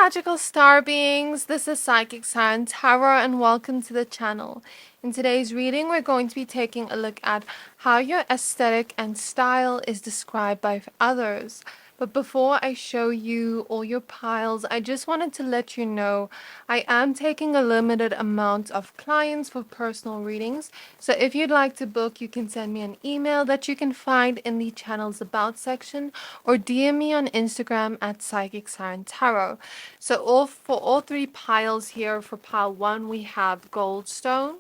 magical star beings, this is Psychic Siren Tarot and welcome to the channel. In today's reading, we're going to be taking a look at how your aesthetic and style is described by others. But before I show you all your piles, I just wanted to let you know I am taking a limited amount of clients for personal readings. So if you'd like to book, you can send me an email that you can find in the channel's about section or DM me on Instagram at Psychic Siren Tarot. So for all three piles here, for pile 1 we have Goldstone.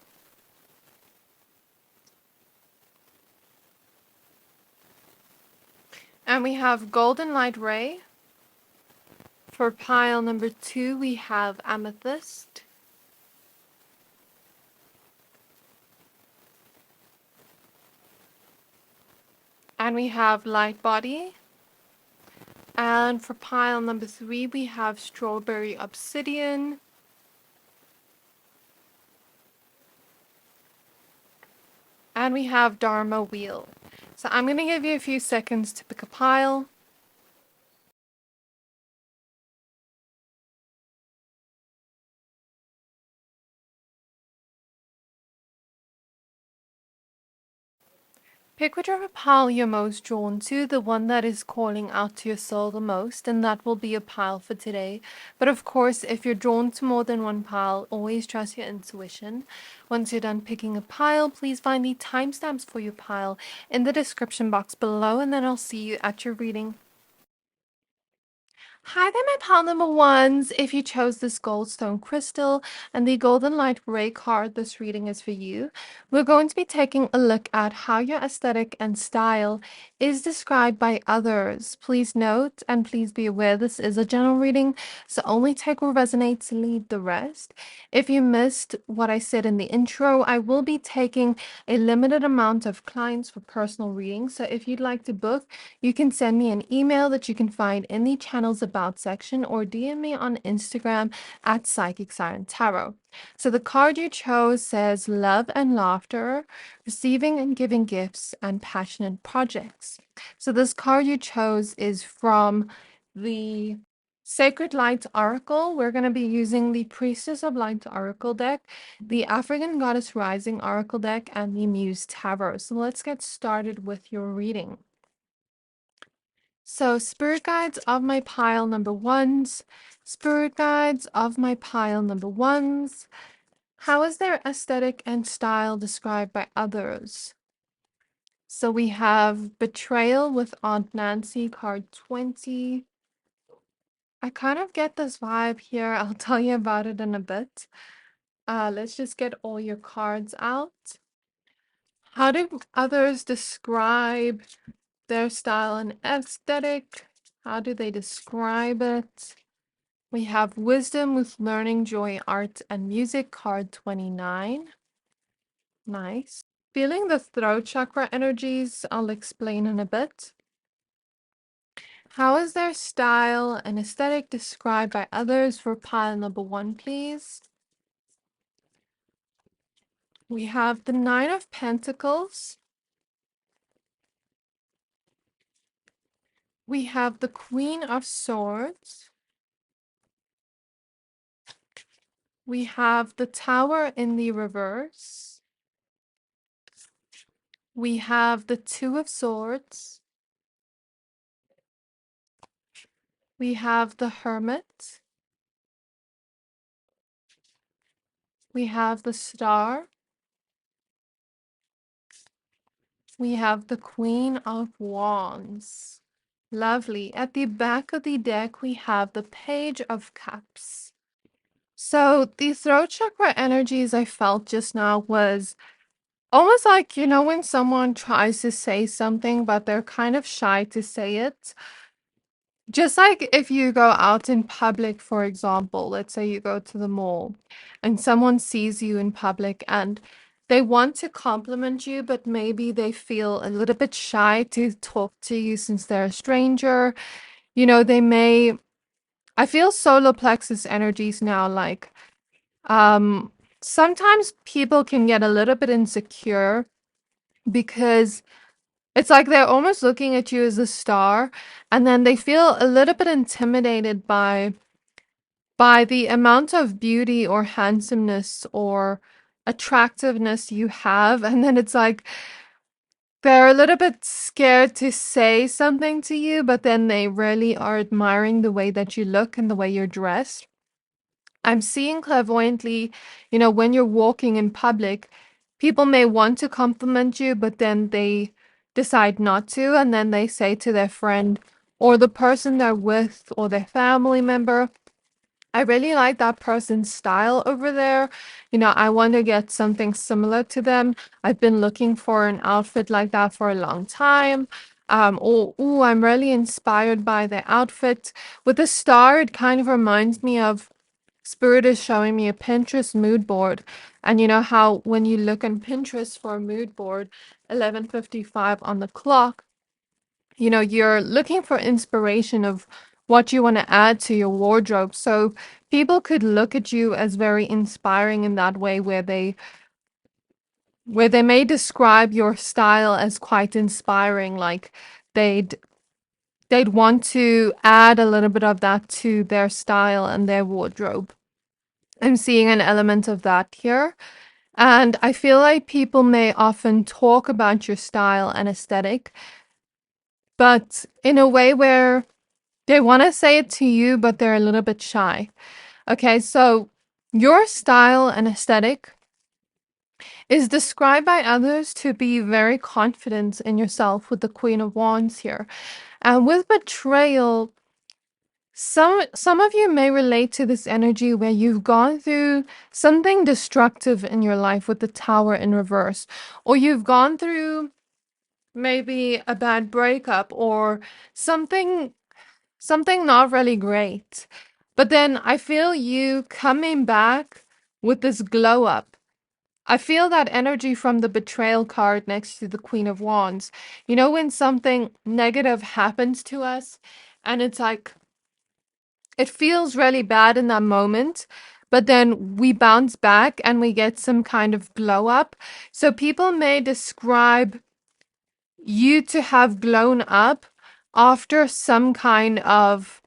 And we have Golden Light Ray. For pile number 2 we have Amethyst. And we have Light Body. And for pile number 3 we have Strawberry Obsidian. And we have Dharma Wheel. So I'm going to give you a few seconds to pick a pile. Pick whichever pile you're most drawn to, the one that is calling out to your soul the most, and that will be a pile for today. But of course, if you're drawn to more than one pile, always trust your intuition. Once you're done picking a pile, please find the timestamps for your pile in the description box below, and then I'll see you at your reading. Hi there, my pile number ones. If you chose this Goldstone crystal and the Golden Light Ray card, this reading is for you. We're going to be taking a look at how your aesthetic and style is described by others. Please note and please be aware this is a general reading, so only take what resonates and leave the rest. If you missed what I said in the intro, I will be taking a limited amount of clients for personal readings. So if you'd like to book, you can send me an email that you can find in the channel's about section or DM me on Instagram at Psychic Siren Tarot. So the card you chose says love and laughter, receiving and giving gifts, and passionate projects. So this card you chose is from the Sacred Light Oracle. We're going to be using the Priestess of Light Oracle deck, the African Goddess Rising Oracle deck, and the Muse Tarot. So let's get started with your reading. So spirit guides of my pile number ones, spirit guides of my pile number ones. How is their aesthetic and style described by others? So we have Betrayal with Aunt Nancy, card 20. I kind of get this vibe here. I'll tell you about it in a bit. Let's just get all your cards out. How do others describe their style and aesthetic? How do they describe it? We have Wisdom with Learning, Joy, Art, and Music, card 29. Nice. Feeling the throat chakra energies, I'll explain in a bit. How is their style and aesthetic described by others for pile number 1, please? We have the Nine of Pentacles. We have the Queen of Swords. We have the Tower in the reverse. We have the Two of Swords. We have the Hermit. We have the Star. We have the Queen of Wands. Lovely. At the back of the deck, we have the Page of Cups. So the throat chakra energies I felt just now was almost like, you know, when someone tries to say something, but they're kind of shy to say it. Just like if you go out in public, for example, let's say you go to the mall and someone sees you in public and they want to compliment you, but maybe they feel a little bit shy to talk to you since they're a stranger. You know, they may, I feel solar plexus energies now, like, sometimes people can get a little bit insecure because it's like they're almost looking at you as a star, and then they feel a little bit intimidated by by the amount of beauty or handsomeness or attractiveness you have. And then it's like they're a little bit scared to say something to you, but then they really are admiring the way that you look and the way you're dressed. I'm seeing clairvoyantly, when you're walking in public, people may want to compliment you, but then they decide not to. And then they say to their friend or the person they're with or their family member, I really like that person's style over there. I want to get something similar to them. I've been looking for an outfit like that for a long time. Or, ooh, I'm really inspired by their outfit. With the star, it kind of reminds me of Spirit is showing me a Pinterest mood board. And you know how when you look on Pinterest for a mood board, 11:55 on the clock, you're looking for inspiration of what you want to add to your wardrobe. So people could look at you as very inspiring in that way where they may describe your style as quite inspiring, like they'd they'd want to add a little bit of that to their style and their wardrobe. I'm seeing an element of that here. And I feel like people may often talk about your style and aesthetic, but in a way where they want to say it to you, but they're a little bit shy. Okay, so your style and aesthetic is described by others to be very confident in yourself with the Queen of Wands here. And with betrayal, some of you may relate to this energy where you've gone through something destructive in your life with the Tower in reverse, or you've gone through maybe a bad breakup or something not really great. But then I feel you coming back with this glow up. I feel that energy from the betrayal card next to the Queen of Wands. When something negative happens to us and it's like, it feels really bad in that moment, but then we bounce back and we get some kind of glow up. So people may describe you to have blown up after some kind of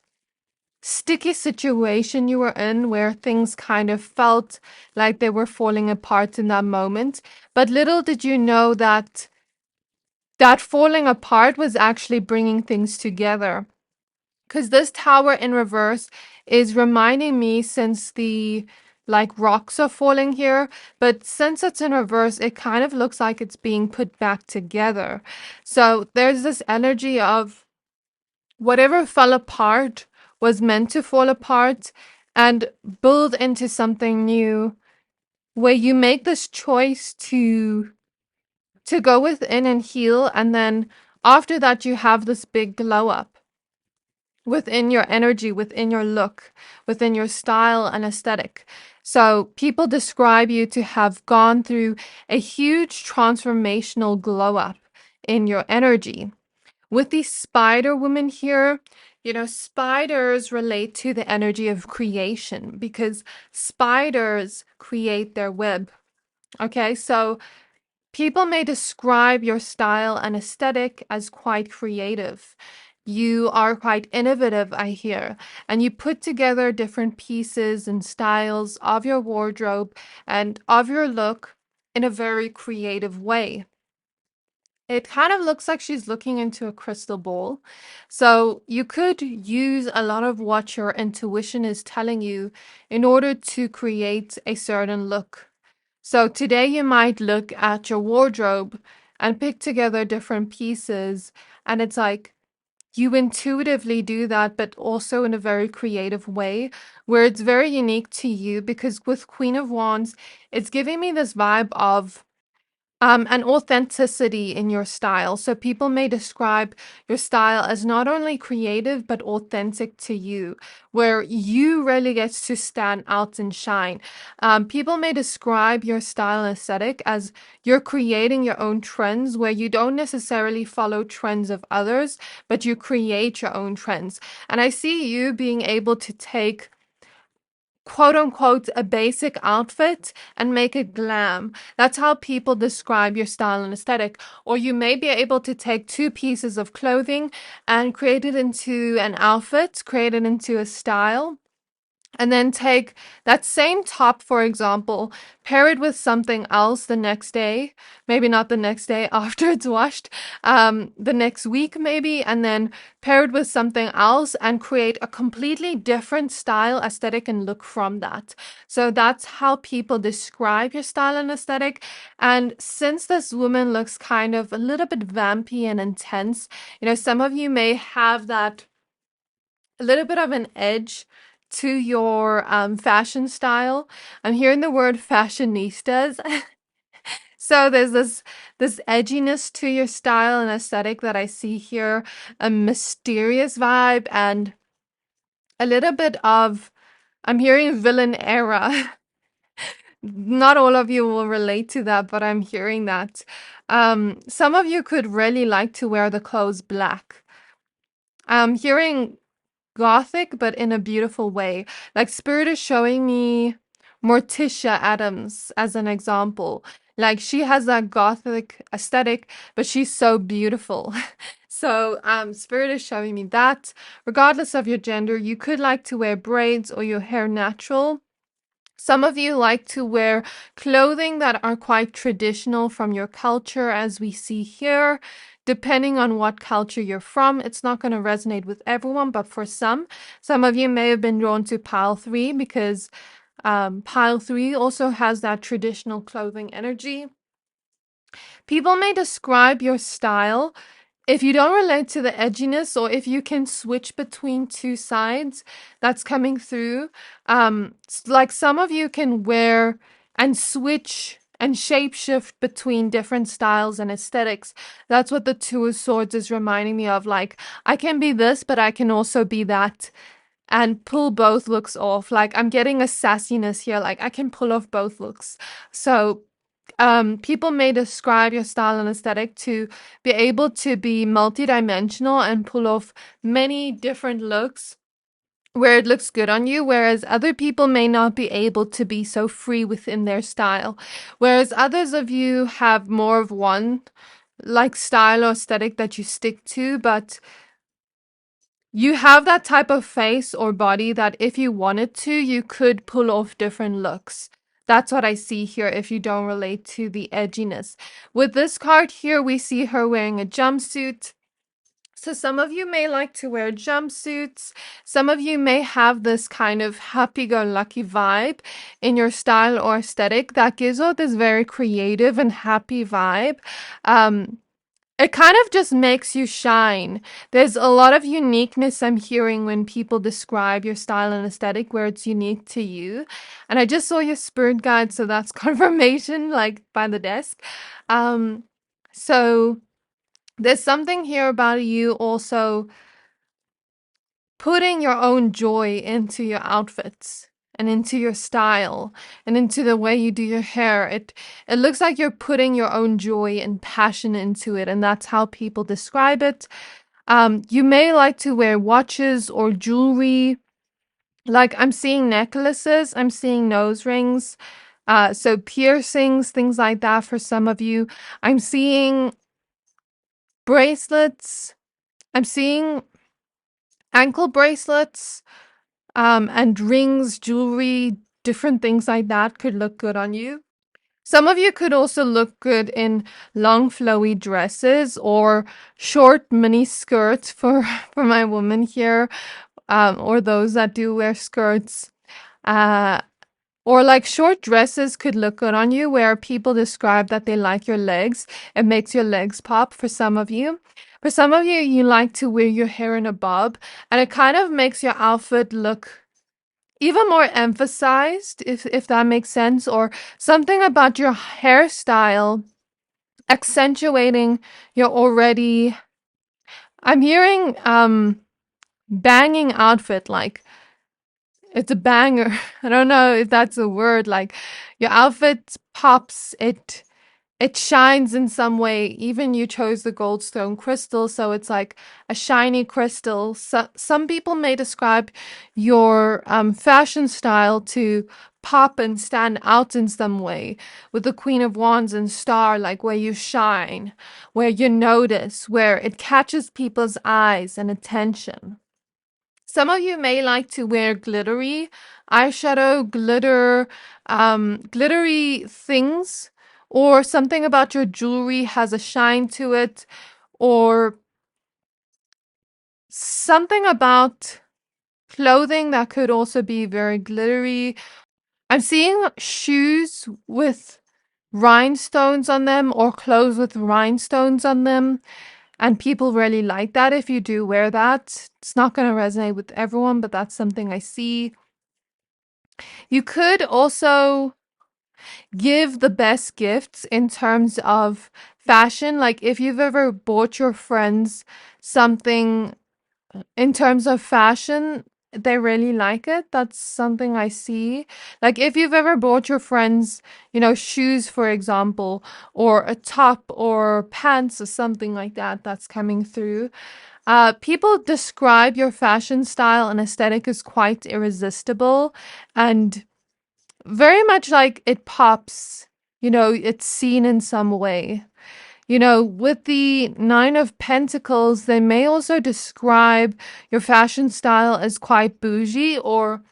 sticky situation you were in where things kind of felt like they were falling apart in that moment. But little did you know that that falling apart was actually bringing things together. Because this tower in reverse is reminding me, since the like rocks are falling here, but since it's in reverse, it kind of looks like it's being put back together. So there's this energy of whatever fell apart was meant to fall apart and build into something new, where you make this choice to go within and heal, and then after that you have this big glow up within your energy, within your look, within your style and aesthetic. So people describe you to have gone through a huge transformational glow up in your energy. With the spider woman here, spiders relate to the energy of creation because spiders create their web. Okay, so people may describe your style and aesthetic as quite creative. You are quite innovative, I hear, and you put together different pieces and styles of your wardrobe and of your look in a very creative way. It kind of looks like she's looking into a crystal ball. So you could use a lot of what your intuition is telling you in order to create a certain look. So today you might look at your wardrobe and pick together different pieces, and it's like you intuitively do that, but also in a very creative way where it's very unique to you. Because with Queen of Wands, it's giving me this vibe of an authenticity in your style. So people may describe your style as not only creative, but authentic to you, where you really get to stand out and shine. People may describe your style and aesthetic as you're creating your own trends, where you don't necessarily follow trends of others, but you create your own trends. And I see you being able to take quote unquote a basic outfit and make it glam. That's how people describe your style and aesthetic. Or you may be able to take two pieces of clothing and create it into an outfit, create it into a style. and then take that same top, for example, pair it with something else the next day, maybe not the next day after it's washed, the next week maybe, and then pair it with something else and create a completely different style, aesthetic, and look from that. So that's how people describe your style and aesthetic. And since this woman looks kind of a little bit vampy and intense, some of you may have that a little bit of an edge to your fashion style. I'm hearing the word fashionistas. So there's this edginess to your style and aesthetic that I see here, a mysterious vibe and a little bit of, I'm hearing villain era. Not all of you will relate to that, but I'm hearing that. Some of you could really like to wear the clothes black. I'm hearing gothic, but in a beautiful way. Like Spirit is showing me Morticia Adams as an example. Like she has that gothic aesthetic, but she's so beautiful. So Spirit is showing me that regardless of your gender, you could like to wear braids or your hair natural. Some of you like to wear clothing that are quite traditional from your culture, as we see here. Depending on what culture you're from, it's not going to resonate with everyone, but for some of you may have been drawn to pile 3 because pile 3 also has that traditional clothing energy. People may describe your style if you don't relate to the edginess, or if you can switch between two sides that's coming through. Like some of you can wear and switch and shapeshift between different styles and aesthetics. That's what the Two of Swords is reminding me of. Like, I can be this, but I can also be that, and pull both looks off. Like, I'm getting a sassiness here. Like, I can pull off both looks. So people may describe your style and aesthetic to be able to be multidimensional and pull off many different looks where it looks good on you, whereas other people may not be able to be so free within their style. Whereas others of you have more of one like style or aesthetic that you stick to, but you have that type of face or body that if you wanted to, you could pull off different looks. That's what I see here if you don't relate to the edginess. With this card here, we see her wearing a jumpsuit. So some of you may like to wear jumpsuits. Some of you may have this kind of happy-go-lucky vibe in your style or aesthetic that gives out this very creative and happy vibe. It kind of just makes you shine. There's a lot of uniqueness I'm hearing when people describe your style and aesthetic where it's unique to you. And I just saw your spirit guide, so that's confirmation, like by the desk. So there's something here about you also putting your own joy into your outfits and into your style and into the way you do your hair. It looks like you're putting your own joy and passion into it, and that's how people describe it. You may like to wear watches or jewelry. Like I'm seeing necklaces, I'm seeing nose rings, so piercings, things like that for some of you. I'm seeing bracelets. I'm seeing ankle bracelets. And rings, jewelry, different things like that could look good on you. Some of you could also look good in long flowy dresses or short mini skirts for my woman here, or those that do wear skirts. Or like short dresses could look good on you where people describe that they like your legs. It makes your legs pop for some of you. For some of you, you like to wear your hair in a bob, and it kind of makes your outfit look even more emphasized, if that makes sense, or something about your hairstyle accentuating your already, I'm hearing banging outfit, like it's a banger. I don't know if that's a word. Like your outfit pops, it shines in some way. Even you chose the Goldstone crystal, so it's like a shiny crystal. So, some people may describe your fashion style to pop and stand out in some way, with the Queen of Wands and Star, like where you shine, where you notice, where it catches people's eyes and attention. Some of you may like to wear glittery eyeshadow, glittery things, or something about your jewelry has a shine to it, or something about clothing that could also be very glittery. I'm seeing shoes with rhinestones on them or clothes with rhinestones on them. And people really like that if you do wear that. It's not going to resonate with everyone, but that's something I see. You could also give the best gifts in terms of fashion. Like if you've ever bought your friends something in terms of fashion, they really like it. That's something I see. Like if you've ever bought your friends, shoes, for example, or a top or pants or something like that, that's coming through. People describe your fashion style and aesthetic as quite irresistible and very much like it pops, it's seen in some way. With the Nine of Pentacles, they may also describe your fashion style as quite bougie, or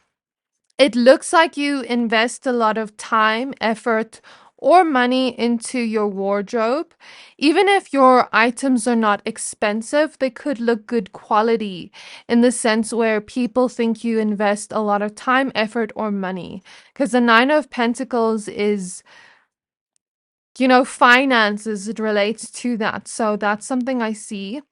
it looks like you invest a lot of time, effort, or money into your wardrobe. Even if your items are not expensive, they could look good quality in the sense where people think you invest a lot of time, effort, or money. Because the Nine of Pentacles is finances, it relates to that. So that's something I see.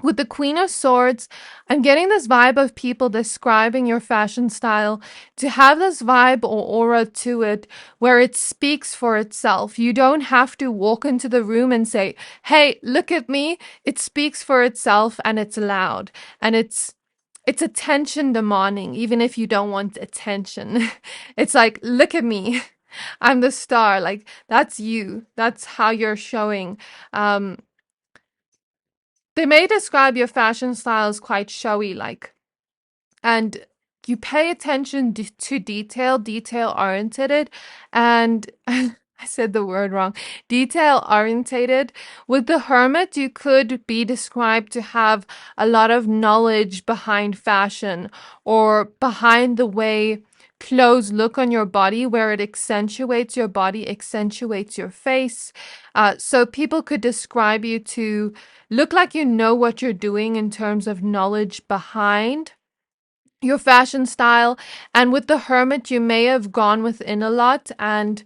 With the Queen of Swords, I'm getting this vibe of people describing your fashion style to have this vibe or aura to it where it speaks for itself. You don't have to walk into the room and say, hey, look at me. It speaks for itself and it's loud and it's attention demanding, even if you don't want attention. It's like, look at me. I'm the star. Like, that's you. That's how you're showing. They may describe your fashion style as quite showy, like, and you pay attention to detail oriented, and I said the word wrong, detail orientated. With the Hermit, you could be described to have a lot of knowledge behind fashion or behind the way clothes look on your body, where it accentuates your body, accentuates your face. So people could describe you to look like you know what you're doing in terms of knowledge behind your fashion style. And with the Hermit, you may have gone within a lot and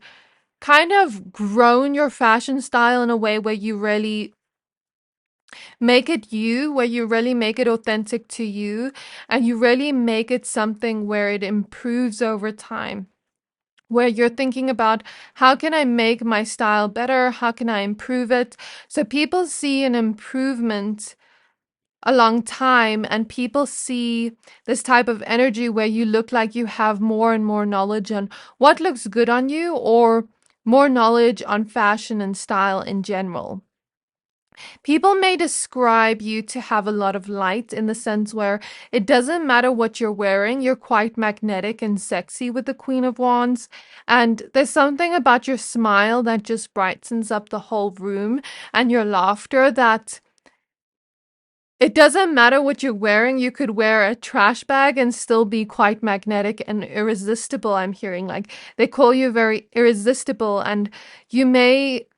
kind of grown your fashion style in a way where you really make it you, where you really make it authentic to you, and you really make it something where it improves over time. Where you're thinking about how can I make my style better? How can I improve it? So people see an improvement a long time, and people see this type of energy where you look like you have more and more knowledge on what looks good on you, or more knowledge on fashion and style in general. People may describe you to have a lot of light in the sense where it doesn't matter what you're wearing, you're quite magnetic and sexy with the Queen of Wands. And there's something about your smile that just brightens up the whole room, and your laughter that it doesn't matter what you're wearing. You could wear a trash bag and still be quite magnetic and irresistible. I'm hearing like they call you very irresistible, and you may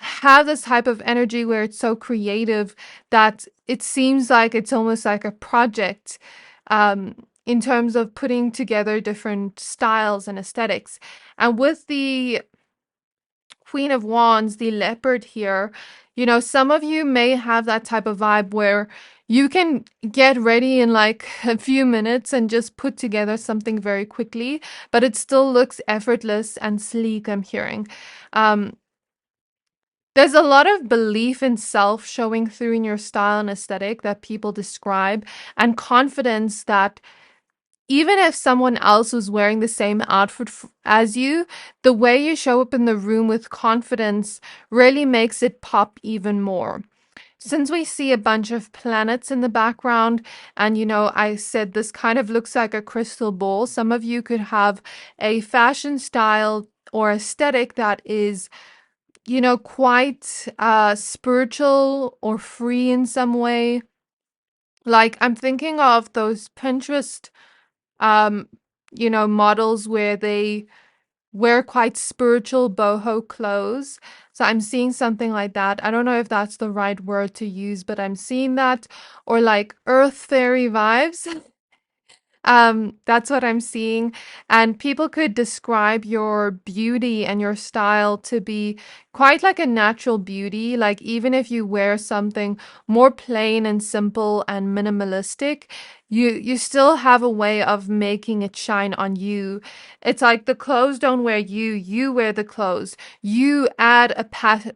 have this type of energy where it's so creative that it seems like it's almost like a project in terms of putting together different styles and aesthetics. And with the Queen of Wands, the leopard here, some of you may have that type of vibe where you can get ready in like a few minutes and just put together something very quickly, but it still looks effortless and sleek, I'm hearing. There's a lot of belief in self showing through in your style and aesthetic that people describe, and confidence that even if someone else was wearing the same outfit as you, the way you show up in the room with confidence really makes it pop even more. Since we see a bunch of planets in the background, and I said this kind of looks like a crystal ball, some of you could have a fashion style or aesthetic that is quite spiritual or free in some way. Like I'm thinking of those Pinterest, um, models where they wear quite spiritual boho clothes. So I'm seeing something like that. I don't know if that's the right word to use, but I'm seeing that, or like earth fairy vibes. That's what I'm seeing. And people could describe your beauty and your style to be quite like a natural beauty. Like even if you wear something more plain and simple and minimalistic, you still have a way of making it shine on you. It's like the clothes don't wear you, you wear the clothes. You add a passion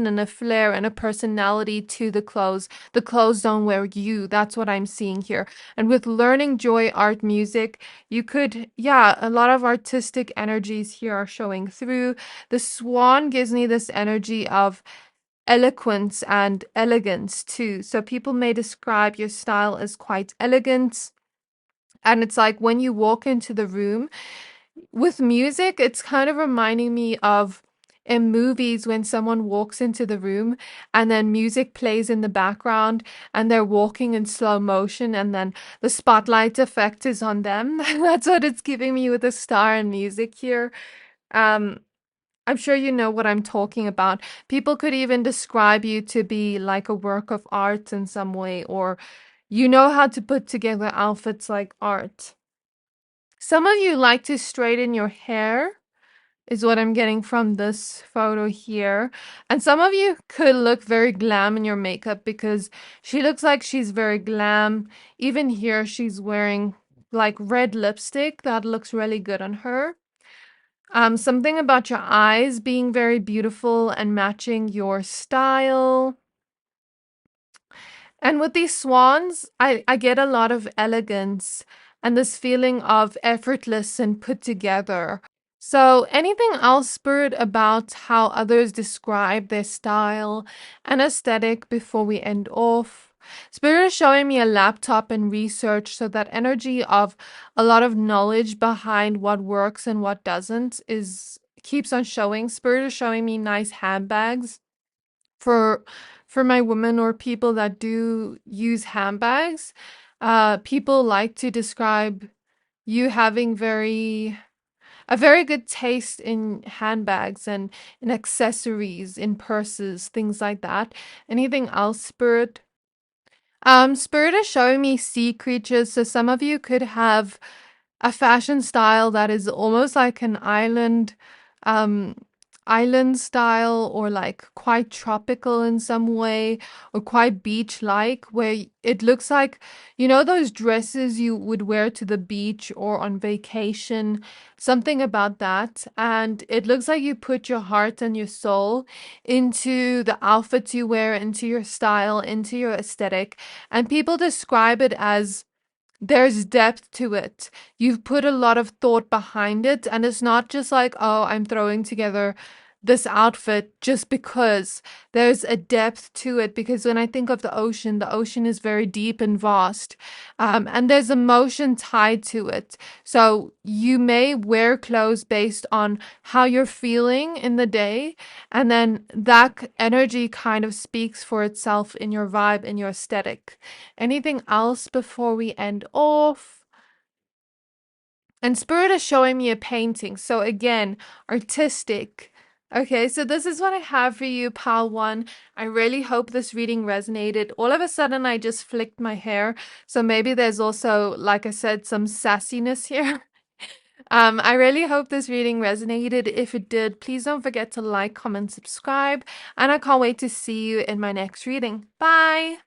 and a flair and a personality to the clothes. The clothes don't wear you. That's what I'm seeing here. And with learning joy, art, music, you could, yeah, a lot of artistic energies here are showing through. The swan gives me this energy of eloquence and elegance too. So people may describe your style as quite elegant. And it's like when you walk into the room, with music, it's kind of reminding me of in movies when someone walks into the room and then music plays in the background and they're walking in slow motion and then the spotlight effect is on them. That's what it's giving me with the star and music here. Um, I'm sure you know what I'm talking about. People could even describe you to be like a work of art in some way, or you know how to put together outfits like art. Some of you like to straighten your hair, is what I'm getting from this photo here. And some of you could look very glam in your makeup because she looks like she's very glam. Even here, she's wearing like red lipstick that looks really good on her. Something about your eyes being very beautiful and matching your style. And with these swans, I get a lot of elegance and this feeling of effortless and put together. So, anything else, Spirit, about how others describe their style and aesthetic before we end off? Spirit is showing me a laptop and research, so that energy of a lot of knowledge behind what works and what doesn't is keeps on showing. Spirit is showing me nice handbags for my women or people that do use handbags. People like to describe you having a very good taste in handbags and in accessories, in purses, things like that. Anything else, Spirit? Spirit is showing me sea creatures, so some of you could have a fashion style that is almost like an um, island style, or like quite tropical in some way, or quite beach like, where it looks like, those dresses you would wear to the beach or on vacation, something about that. And it looks like you put your heart and your soul into the outfits you wear, into your style, into your aesthetic. And people describe it as there's depth to it. You've put a lot of thought behind it, and it's not just like, oh, I'm throwing together this outfit just because. There's a depth to it, because when I think of the ocean is very deep and vast, and there's emotion tied to it. So you may wear clothes based on how you're feeling in the day, and then that energy kind of speaks for itself in your vibe, in your aesthetic. Anything else before we end off? And Spirit is showing me a painting. So again, artistic. Okay, so this is what I have for you, Pal 1. I really hope this reading resonated. All of a sudden, I just flicked my hair. So maybe there's also, like I said, some sassiness here. I really hope this reading resonated. If it did, please don't forget to like, comment, subscribe. And I can't wait to see you in my next reading. Bye!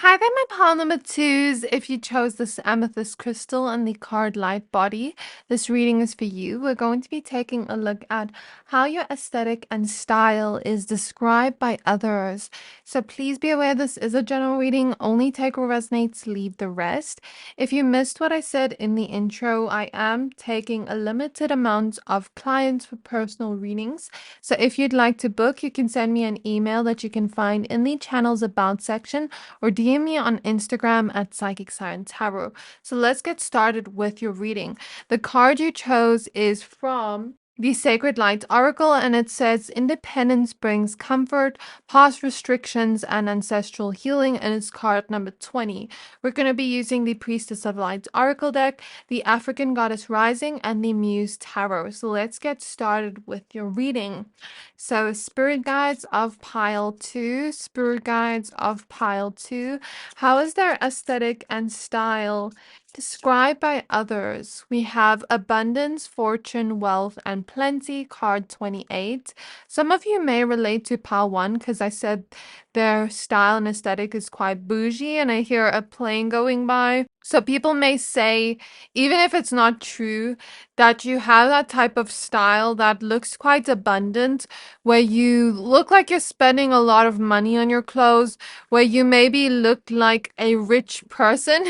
Hi there, my pile number twos. If you chose this amethyst crystal and the card light body, this reading is for you. We're going to be taking a look at how your aesthetic and style is described by others. So please be aware this is a general reading. Only take what resonates, leave the rest. If you missed what I said in the intro, I am taking a limited amount of clients for personal readings. So if you'd like to book, you can send me an email that you can find in the channel's about section, or DM me on Instagram at Psychic Siren Tarot. So let's get started with your reading. The card you chose is from the Sacred Light Oracle, and it says independence brings comfort, past restrictions, and ancestral healing, and it's card number 20. We're going to be using the Priestess of Light Oracle deck, the African Goddess Rising, and the Muse Tarot. So let's get started with your reading. So Spirit Guides of Pile 2, Spirit Guides of Pile 2. How is their aesthetic and style described by others? We have abundance, fortune, wealth, and plenty, card 28. Some of you may relate to pile 1 because I said their style and aesthetic is quite bougie, and I hear a plane going by. So people may say, even if it's not true, that you have that type of style that looks quite abundant, where you look like you're spending a lot of money on your clothes, where you maybe look like a rich person.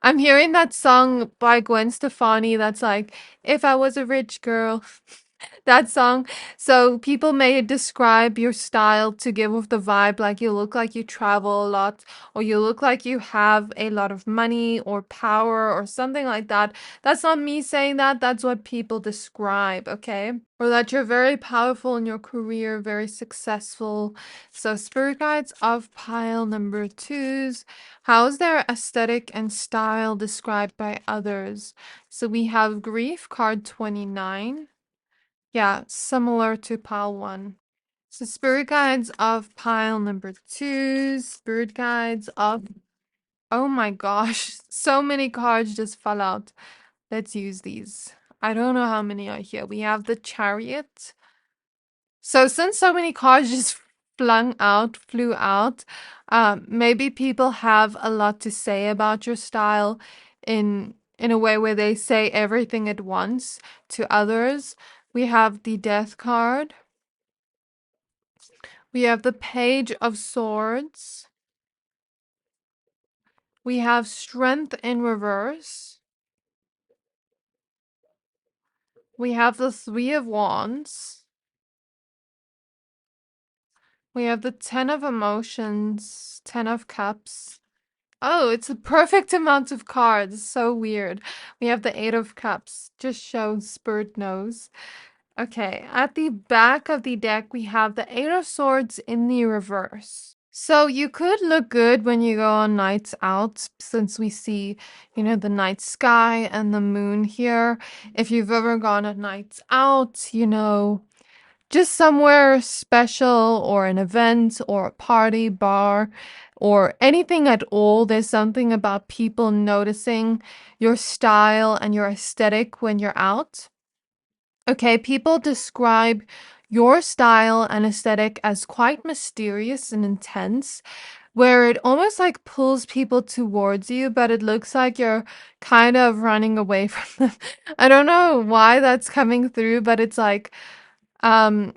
I'm hearing that song by Gwen Stefani that's like, if I was a rich girl, that song. So people may describe your style to give off the vibe like you look like you travel a lot, or you look like you have a lot of money or power or something like that. That's not me saying that, that's what people describe, okay? Or that you're very powerful in your career, very successful. So Spirit Guides of pile number 2s. How's their aesthetic and style described by others? So we have Grief, card 29. Yeah, similar to pile 1. So Spirit Guides of pile number 2, Spirit Guides of... Oh my gosh, so many cards just fell out. Let's use these. I don't know how many are here. We have the Chariot. So since so many cards just flew out, maybe people have a lot to say about your style in a way where they say everything at once to others. We have the Death card. We have the Page of Swords. We have Strength in reverse. We have the Three of Wands. We have the Ten of Emotions, Ten of Cups. Oh, it's a perfect amount of cards. So weird. We have the Eight of Cups. Just shows Spirit knows. Okay, at the back of the deck, we have the Eight of Swords in the reverse. So you could look good when you go on nights out, since we see, the night sky and the moon here. If you've ever gone on nights out, just somewhere special or an event or a party, bar, or anything at all, there's something about people noticing your style and your aesthetic when you're out. Okay, people describe your style and aesthetic as quite mysterious and intense, where it almost like pulls people towards you, but it looks like you're kind of running away from them. I don't know why that's coming through, but um,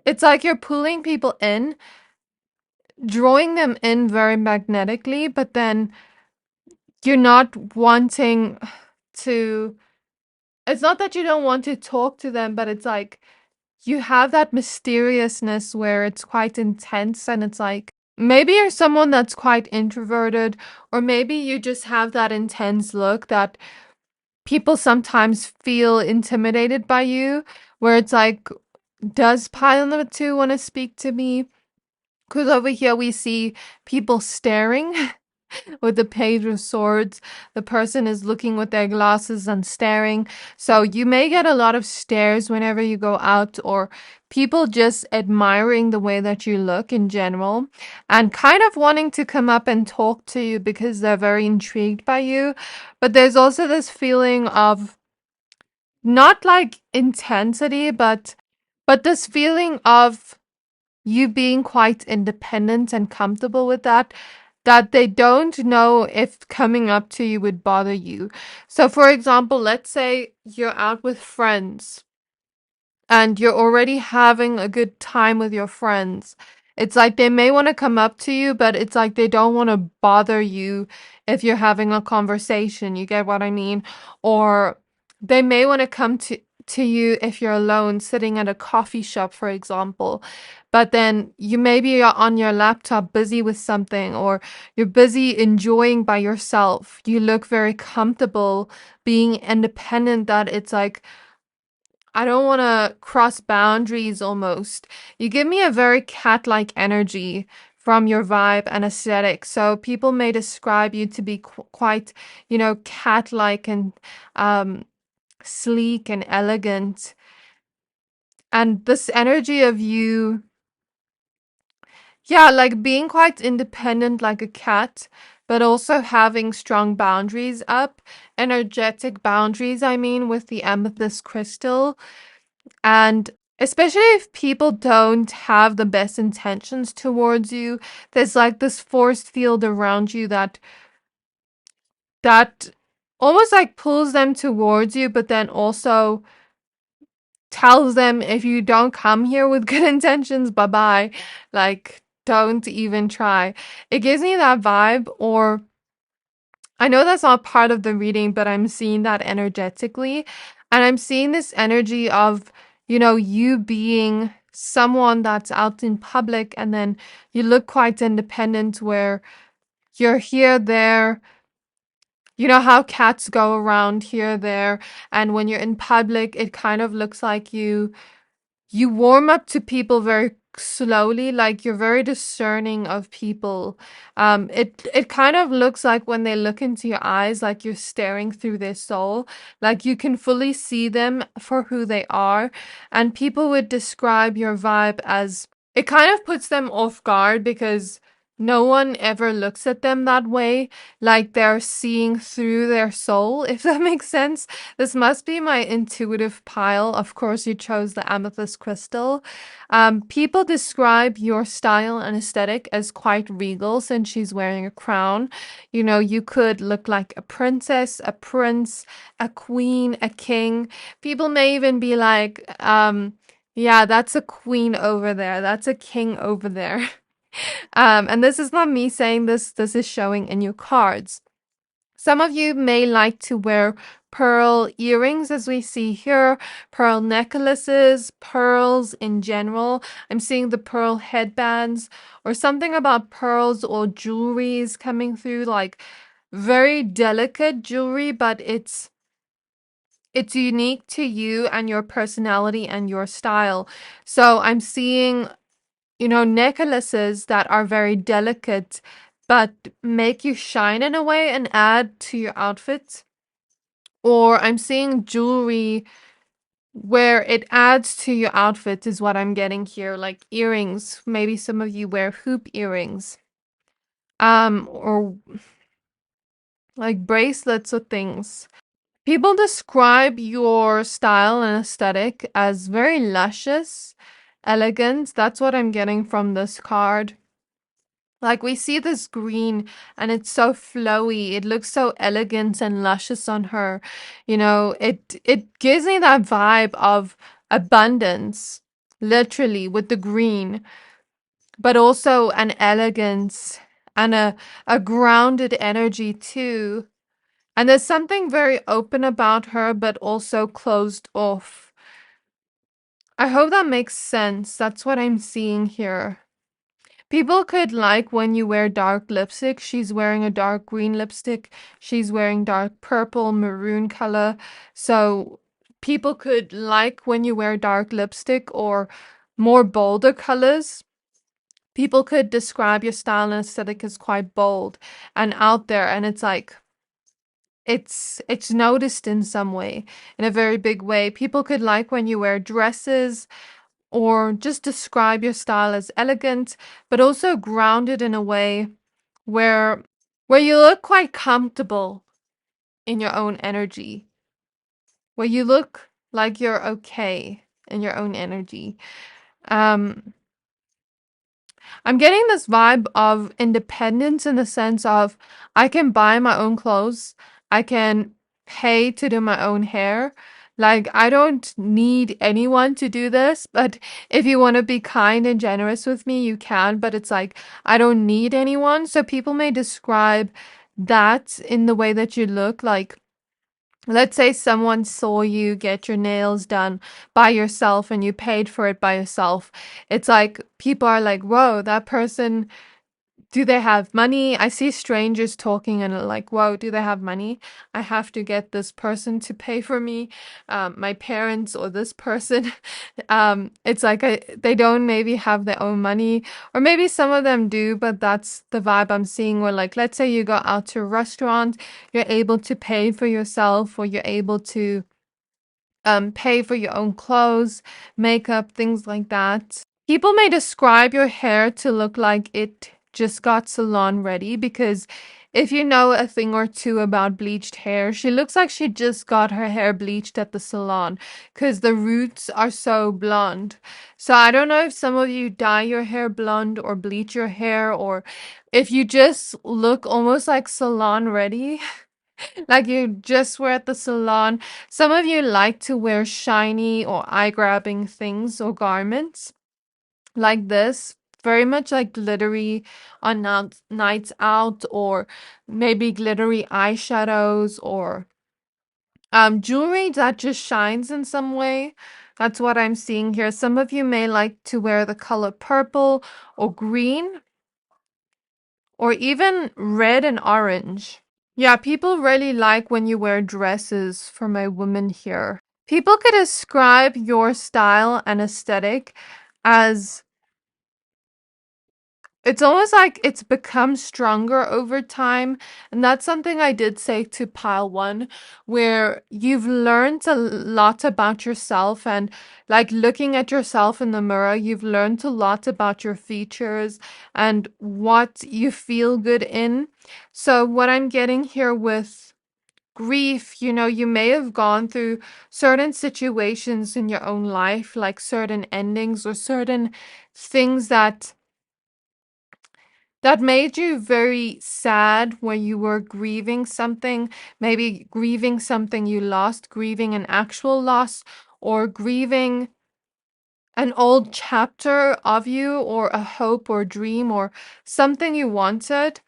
it's like you're pulling people in, drawing them in very magnetically, but then you're not wanting to. It's not that you don't want to talk to them, but it's like you have that mysteriousness where it's quite intense, and it's like maybe you're someone that's quite introverted, or maybe you just have that intense look that people sometimes feel intimidated by you, where it's like, does pile number 2 want to speak to me? Because over here we see people staring with the Page of Swords. The person is looking with their glasses and staring. So you may get a lot of stares whenever you go out, or people just admiring the way that you look in general and kind of wanting to come up and talk to you because they're very intrigued by you. But there's also this feeling of not like intensity, but this feeling of you being quite independent and comfortable with that they don't know if coming up to you would bother you. So for example, let's say you're out with friends and you're already having a good time with your friends. It's like they may want to come up to you, but it's like they don't want to bother you if you're having a conversation. You get what I mean? Or they may want to come to you if you're alone, sitting at a coffee shop, for example. But then you maybe are on your laptop busy with something, or you're busy enjoying by yourself. You look very comfortable being independent, that it's like, I don't want to cross boundaries almost. You give me a very cat-like energy from your vibe and aesthetic. So people may describe you to be quite, cat-like and um, sleek and elegant. And this energy of you, yeah, like being quite independent like a cat, but also having strong boundaries up, energetic boundaries, I mean, with the amethyst crystal. And especially if people don't have the best intentions towards you, there's like this force field around you that almost like pulls them towards you, but then also tells them if you don't come here with good intentions, bye bye. Like, don't even try. It gives me that vibe, or I know that's not part of the reading, but I'm seeing that energetically. And I'm seeing this energy of, you being someone that's out in public and then you look quite independent where you're here, there. You know how cats go around here, there. And when you're in public, it kind of looks like you warm up to people very slowly, like you're very discerning of people. It kind of looks like when they look into your eyes, like you're staring through their soul, like you can fully see them for who they are. And people would describe your vibe as, it kind of puts them off guard because no one ever looks at them that way, like they're seeing through their soul, if that makes sense. This must be my intuitive pile. Of course, you chose the amethyst crystal. People describe your style and aesthetic as quite regal since she's wearing a crown. You could look like a princess, a prince, a queen, a king. People may even be like, yeah, that's a queen over there. That's a king over there. And this is not me saying this, this is showing in your cards. Some of you may like to wear pearl earrings, as we see here, pearl necklaces, pearls in general. I'm seeing the pearl headbands or something about pearls or jewelries coming through, like very delicate jewelry, but it's unique to you and your personality and your style. So I'm seeing necklaces that are very delicate but make you shine in a way and add to your outfit. Or I'm seeing jewelry where it adds to your outfit, is what I'm getting here, like earrings. Maybe some of you wear hoop earrings. Or like bracelets or things. People describe your style and aesthetic as very luscious, elegant. That's what I'm getting from this card. Like we see this green and it's so flowy. It looks so elegant and luscious on her. It gives me that vibe of abundance, literally with the green, but also an elegance and a grounded energy too. And there's something very open about her, but also closed off. I hope that makes sense. That's what I'm seeing here. People could like when you wear dark lipstick. She's wearing a dark green lipstick. She's wearing dark purple, maroon color. So people could like when you wear dark lipstick or more bolder colors. People could describe your style and aesthetic as quite bold and out there. And it's like, it's noticed in some way, in a very big way. People could like when you wear dresses or just describe your style as elegant, but also grounded in a way where you look quite comfortable in your own energy, where you look like you're okay in your own energy. Um, I'm getting this vibe of independence in the sense of I can buy my own clothes. I can pay to do my own hair. Like, I don't need anyone to do this, but if you want to be kind and generous with me, you can. But it's like, I don't need anyone. So people may describe that in the way that you look. Like, let's say someone saw you get your nails done by yourself and you paid for it by yourself. It's like people are like, whoa, that person Do they have money? I see strangers talking and like, whoa, do they have money? I have to get this person to pay for me, my parents or this person. It's like they don't maybe have their own money, or maybe some of them do, but that's the vibe I'm seeing. Where like, let's say you go out to a restaurant, you're able to pay for yourself, or you're able to pay for your own clothes, makeup, things like that. People may describe your hair to look like it just got salon ready because if you know a thing or two about bleached hair, she looks like she just got her hair bleached at the salon because the roots are so blonde. So I don't know if some of you dye your hair blonde or bleach your hair, or if you just look almost like salon ready. Like you just were at the salon. Some of you like to wear shiny or eye-grabbing things or garments like this, very much like glittery on nights out, or maybe glittery eyeshadows, or jewelry that just shines in some way. That's what I'm seeing here. Some of you may like to wear the color purple or green, or even red and orange. Yeah, people really like when you wear dresses for my women here. People could describe your style and aesthetic as it's almost like it's become stronger over time. And that's something I did say to pile one, where you've learned a lot about yourself, and like looking at yourself in the mirror, you've learned a lot about your features and what you feel good in. So, what I'm getting here with grief, you may have gone through certain situations in your own life, like certain endings or certain things that made you very sad when you were grieving something, maybe grieving something you lost, grieving an actual loss, or grieving an old chapter of you, or a hope or dream or something you wanted.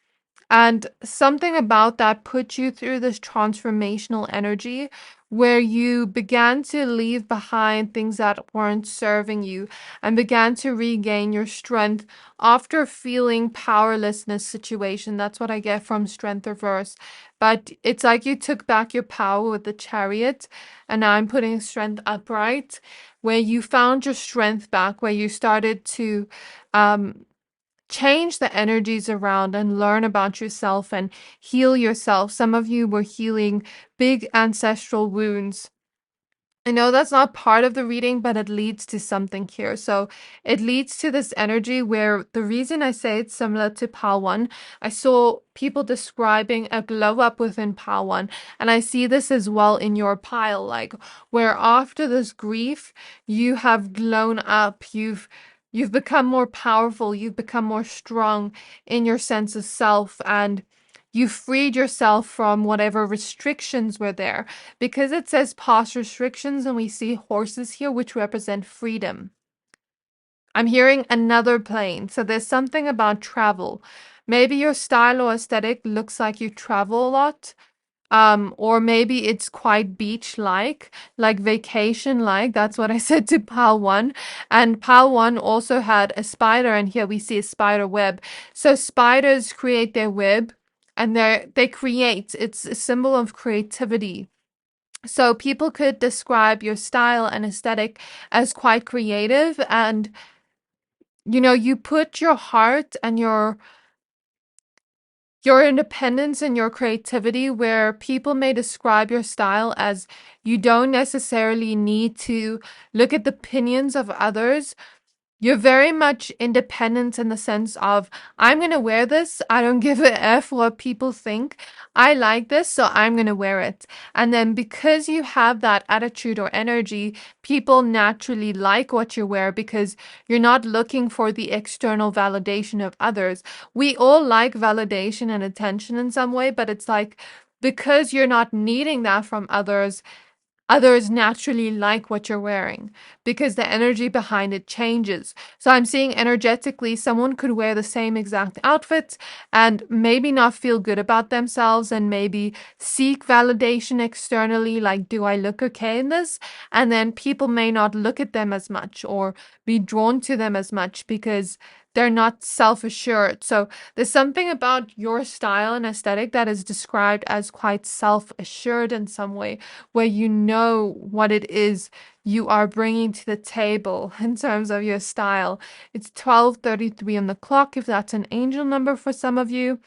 And something about that put you through this transformational energy where you began to leave behind things that weren't serving you and began to regain your strength after feeling powerlessness situation. That's what I get from strength reverse. But it's like you took back your power with the chariot, and now I'm putting strength upright, where you found your strength back, where you started to um change the energies around and learn about yourself and heal yourself. Some of you were healing big ancestral wounds. I know that's not part of the reading, but it leads to something here. So it leads to this energy where the reason I say it's similar to Pal 1, I saw people describing a glow up within Pal 1. And I see this as well in your pile, like where after this grief, you have glown up, you've become more powerful, you've become more strong in your sense of self, and you freed yourself from whatever restrictions were there, because it says past restrictions and we see horses here which represent freedom. I'm hearing another plane. So there's something about travel. Maybe your style or aesthetic looks like you travel a lot. Or maybe it's quite beach-like, like vacation-like. That's what I said to Pal 1. And Pal 1 also had a spider, and here we see a spider web. So spiders create their web, and they create. It's a symbol of creativity. So people could describe your style and aesthetic as quite creative, and you put your heart and your independence and your creativity, where people may describe your style as you don't necessarily need to look at the opinions of others. You're very much independent in the sense of, I'm going to wear this. I don't give a F what people think. I like this, so I'm going to wear it. And then because you have that attitude or energy, people naturally like what you wear because you're not looking for the external validation of others. We all like validation and attention in some way, but it's like because you're not needing that from others naturally like what you're wearing because the energy behind it changes. So I'm seeing energetically someone could wear the same exact outfit and maybe not feel good about themselves and maybe seek validation externally, like, do I look okay in this? And then people may not look at them as much or be drawn to them as much because they're not self-assured. So there's something about your style and aesthetic that is described as quite self-assured in some way, where you know what it is you are bringing to the table in terms of your style. It's 12:33 on the clock, if that's an angel number for some of you.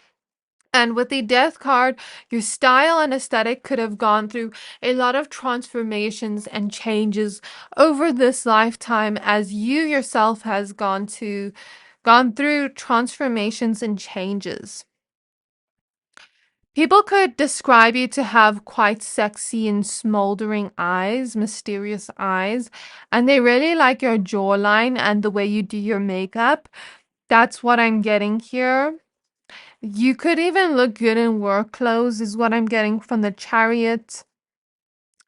And with the death card, your style and aesthetic could have gone through a lot of transformations and changes over this lifetime as you yourself has gone through transformations and changes. People could describe you to have quite sexy and smoldering eyes, mysterious eyes, and they really like your jawline and the way you do your makeup. That's what I'm getting here. You could even look good in work clothes, is what I'm getting from the chariot.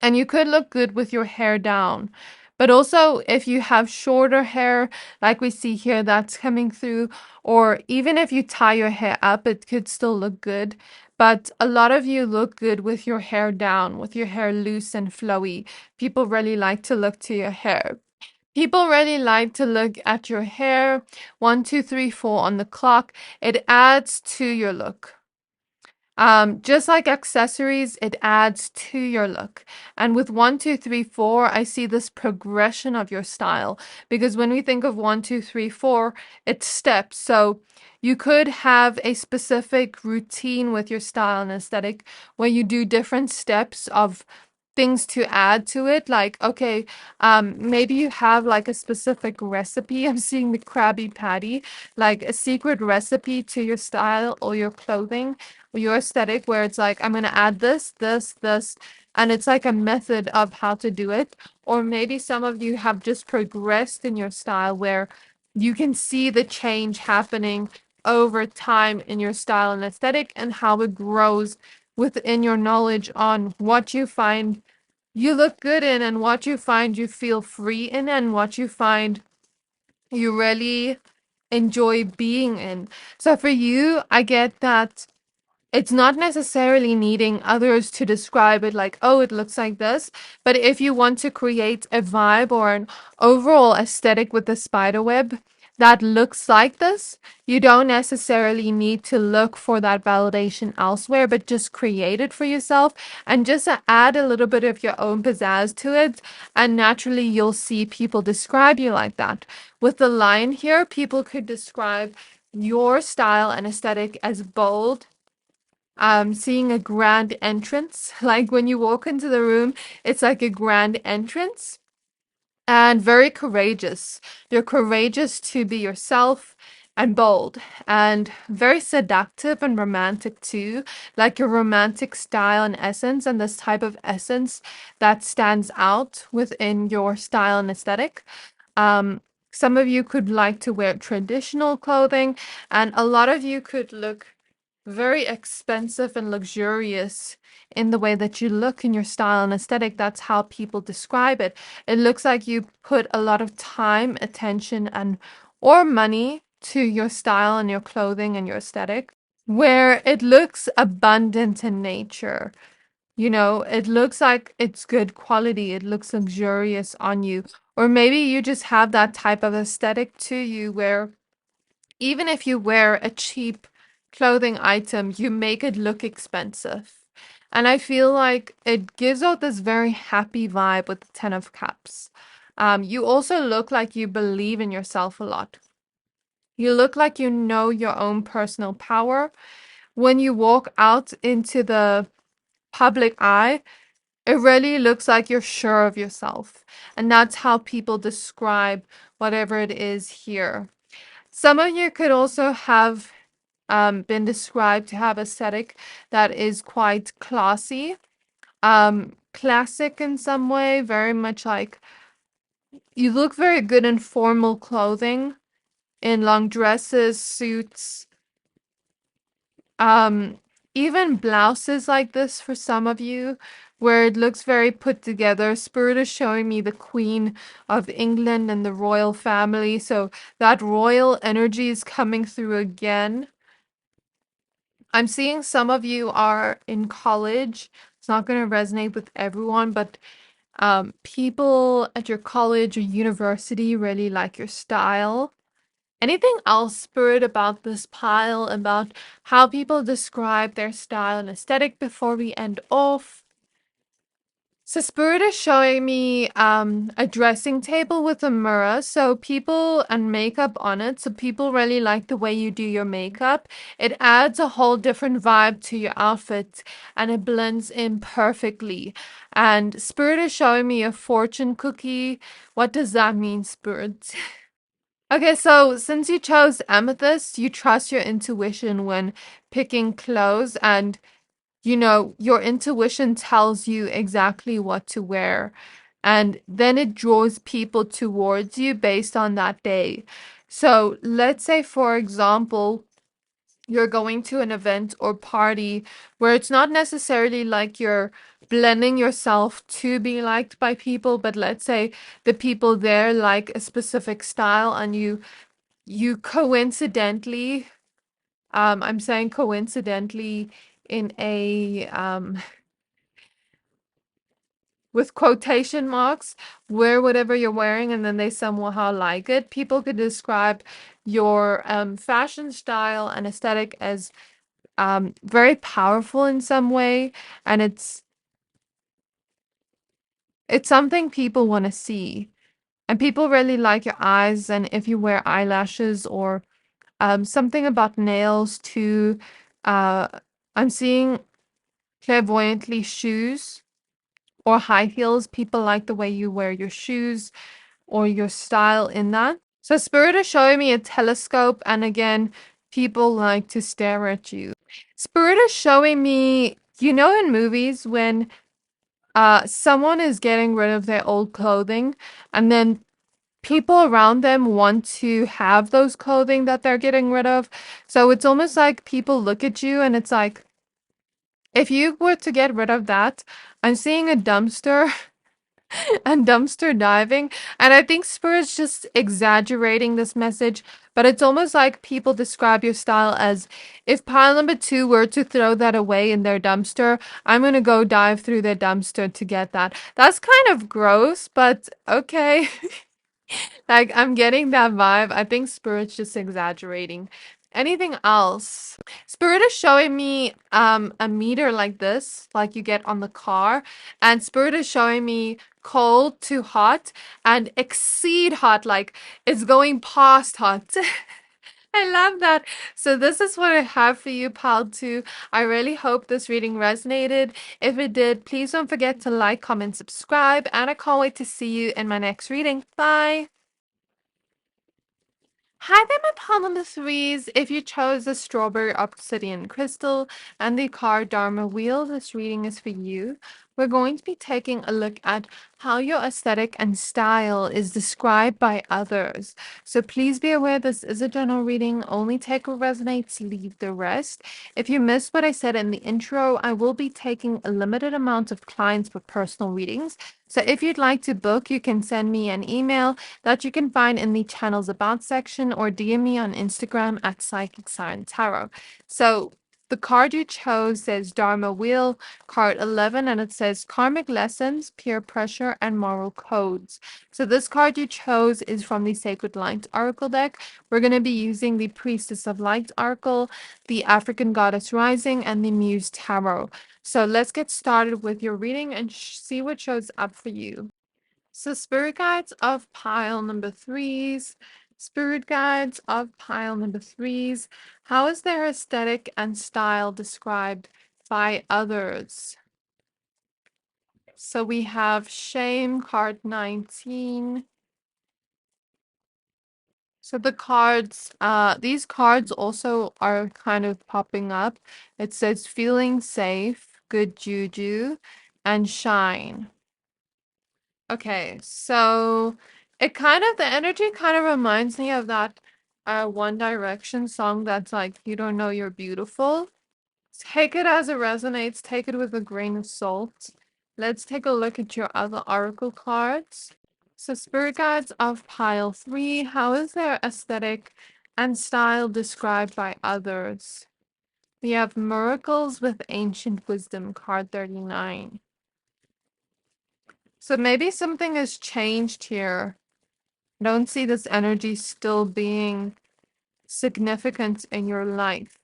And you could look good with your hair down. But also, if you have shorter hair, like we see here, that's coming through, or even if you tie your hair up, it could still look good. But a lot of you look good with your hair down, with your hair loose and flowy. People really like to look to your hair. People really like to look at your hair. 1, 2, 3, 4 on the clock. It adds to your look. Just like accessories, it adds to your look. And with 1, 2, 3, 4, I see this progression of your style. Because when we think of 1, 2, 3, 4, it's steps. So you could have a specific routine with your style and aesthetic where you do different steps of things to add to it. Like, okay, maybe you have like a specific recipe. I'm seeing the Krabby Patty, like a secret recipe to your style or your clothing or your aesthetic, where it's like, I'm going to add this, this, this, and it's like a method of how to do it. Or maybe some of you have just progressed in your style where you can see the change happening over time in your style and aesthetic and how it grows within your knowledge on what you find you look good in and what you find you feel free in and what you find you really enjoy being in. So for you, I get that it's not necessarily needing others to describe it like, oh, it looks like this. But if you want to create a vibe or an overall aesthetic with the spider web that looks like this, you don't necessarily need to look for that validation elsewhere, but just create it for yourself and just add a little bit of your own pizzazz to it. And naturally, you'll see people describe you like that. With the line here, people could describe your style and aesthetic as bold, seeing a grand entrance. Like when you walk into the room, it's like a grand entrance and very courageous. You're courageous to be yourself and bold and very seductive and romantic too. Like your romantic style and essence, and this type of essence that stands out within your style and aesthetic. Um, some of you could like to wear traditional clothing, and a lot of you could look very expensive and luxurious in the way that you look in your style and aesthetic. That's how people describe it. It looks like you put a lot of time, attention, and or money to your style and your clothing and your aesthetic, where it looks abundant in nature. You know, it looks like it's good quality. It looks luxurious on you. Or maybe you just have that type of aesthetic to you where even if you wear a cheap clothing item, you make it look expensive. And I feel like it gives out this very happy vibe with the Ten of Cups. You also look like you believe in yourself a lot. You look like you know your own personal power. When you walk out into the public eye, it really looks like you're sure of yourself. And that's how people describe whatever it is here. Some of you could also have been described to have aesthetic that is quite classy, classic in some way, very much like you look very good in formal clothing, in long dresses, suits, um, even blouses like this for some of you, where it looks very put together. Spirit is showing me the Queen of England and the royal family, so that royal energy is coming through again. I'm seeing some of you are in college. It's not going to resonate with everyone, but people at your college or university really like your style. Anything else, Spirit, about this pile, about how people describe their style and aesthetic before we end off? So Spirit is showing me a dressing table with a mirror. So people and makeup on it. So people really like the way you do your makeup. It adds a whole different vibe to your outfit and it blends in perfectly. And Spirit is showing me a fortune cookie. What does that mean, Spirit? Okay, so since you chose Amethyst, you trust your intuition when picking clothes, and your intuition tells you exactly what to wear, and then it draws people towards you based on that day. So let's say, for example, you're going to an event or party where it's not necessarily like you're blending yourself to be liked by people, but let's say the people there like a specific style and you coincidentally, I'm saying coincidentally in a with quotation marks, wear whatever you're wearing and then they somehow like it. People could describe your fashion style and aesthetic as very powerful in some way, and it's something people want to see. And people really like your eyes, and if you wear eyelashes or something about nails too. Uh, I'm seeing clairvoyantly shoes or high heels. People like the way you wear your shoes or your style in that. So Spirit is showing me a telescope, and again, people like to stare at you. Spirit is showing me, in movies when someone is getting rid of their old clothing and then people around them want to have those clothing that they're getting rid of. So it's almost like people look at you and it's like, if you were to get rid of that, I'm seeing a dumpster and dumpster diving. And I think Spirit's just exaggerating this message, but it's almost like people describe your style as, if pile number two were to throw that away in their dumpster, I'm gonna go dive through their dumpster to get that. That's kind of gross, but okay. Like, I'm getting that vibe. I think Spirit's just exaggerating. Anything else? Spirit is showing me a meter like this, like you get on the car, and Spirit is showing me cold to hot and exceed hot, like it's going past hot. I love that. So this is what I have for you, pal 2. I really hope this reading resonated. If it did, please don't forget to like, comment, subscribe, and I can't wait to see you in my next reading. Bye! Hi there, my polymer threes. If you chose the strawberry obsidian crystal and the card Dharma wheel, this reading is for you. We're going to be taking a look at how your aesthetic and style is described by others. So please be aware this is a general reading. Only take what resonates, leave the rest. If you missed what I said in the intro, I will be taking a limited amount of clients for personal readings. So if you'd like to book, you can send me an email that you can find in the channel's about section or DM me on Instagram at Psychic Siren Tarot. So the card you chose says Dharma Wheel, card 11, and it says Karmic Lessons, Peer Pressure, and Moral Codes. So this card you chose is from the Sacred Light Oracle deck. We're going to be using the Priestess of Light Oracle, the African Goddess Rising, and the Muse Tarot. So let's get started with your reading and see what shows up for you. So spirit guides of pile number threes. Spirit guides of pile number threes. How is their aesthetic and style described by others? So we have shame, card 19. So the cards, these cards also are kind of popping up. It says feeling safe, good juju, and shine. Okay, so the energy kind of reminds me of that One Direction song that's like, you don't know you're beautiful. Take it as it resonates, take it with a grain of salt. Let's take a look at your other oracle cards. So spirit guides of pile 3, how is their aesthetic and style described by others? We have miracles with ancient wisdom, card 39. So maybe something has changed here. I don't see this energy still being significance in your life.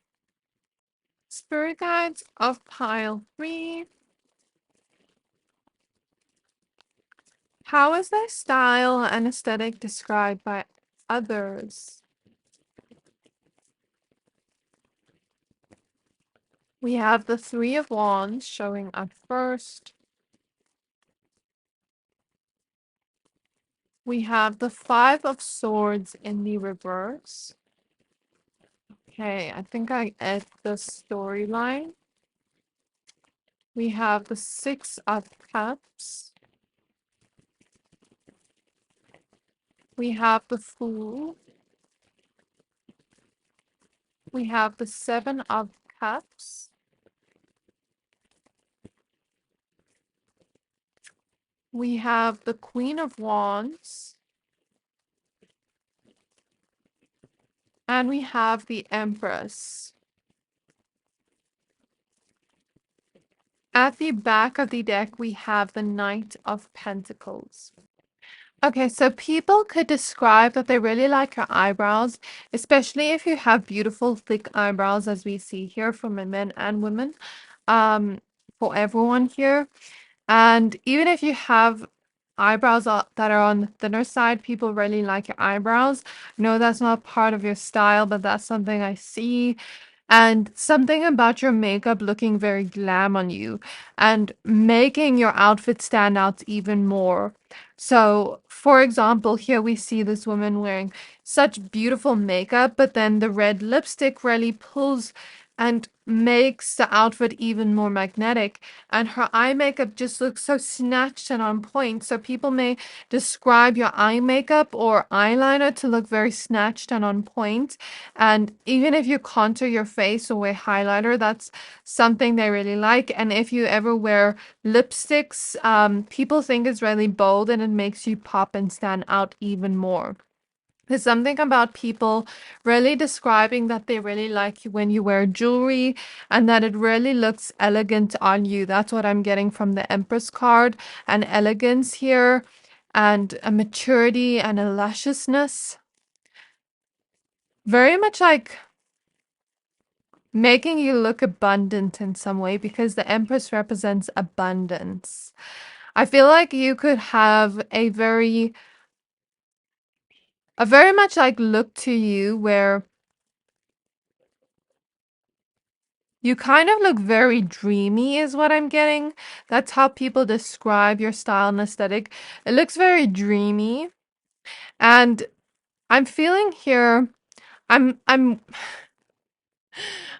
Spirit guides of pile 3. How is their style and aesthetic described by others? We have the Three of Wands showing up first. We have the Five of Swords in the reverse. Okay, I think I add the storyline. We have the Six of Cups. We have the Fool. We have the Seven of Cups. We have the Queen of Wands. And we have the Empress. At the back of the deck, we have the Knight of Pentacles. Okay, so people could describe that they really like your eyebrows, especially if you have beautiful, thick eyebrows, as we see here from men and women, for everyone here. And even if you have eyebrows that are on the thinner side, people really like your eyebrows. No, that's not part of your style, but that's something I see. And something about your makeup looking very glam on you and making your outfit stand out even more. So, for example, here we see this woman wearing such beautiful makeup, but then the red lipstick really pulls and makes the outfit even more magnetic. And her eye makeup just looks so snatched and on point. So people may describe your eye makeup or eyeliner to look very snatched and on point. And even if you contour your face or wear highlighter, that's something they really like. And if you ever wear lipsticks, people think it's really bold and it makes you pop and stand out even more. There's something about people really describing that they really like you when you wear jewelry and that it really looks elegant on you. That's what I'm getting from the Empress card. An elegance here and a maturity and a lusciousness. Very much like making you look abundant in some way because the Empress represents abundance. I feel like you could have a very much like look to you where you kind of look very dreamy is what I'm getting. That's how people describe your style and aesthetic. It looks very dreamy. And I'm feeling here I'm I'm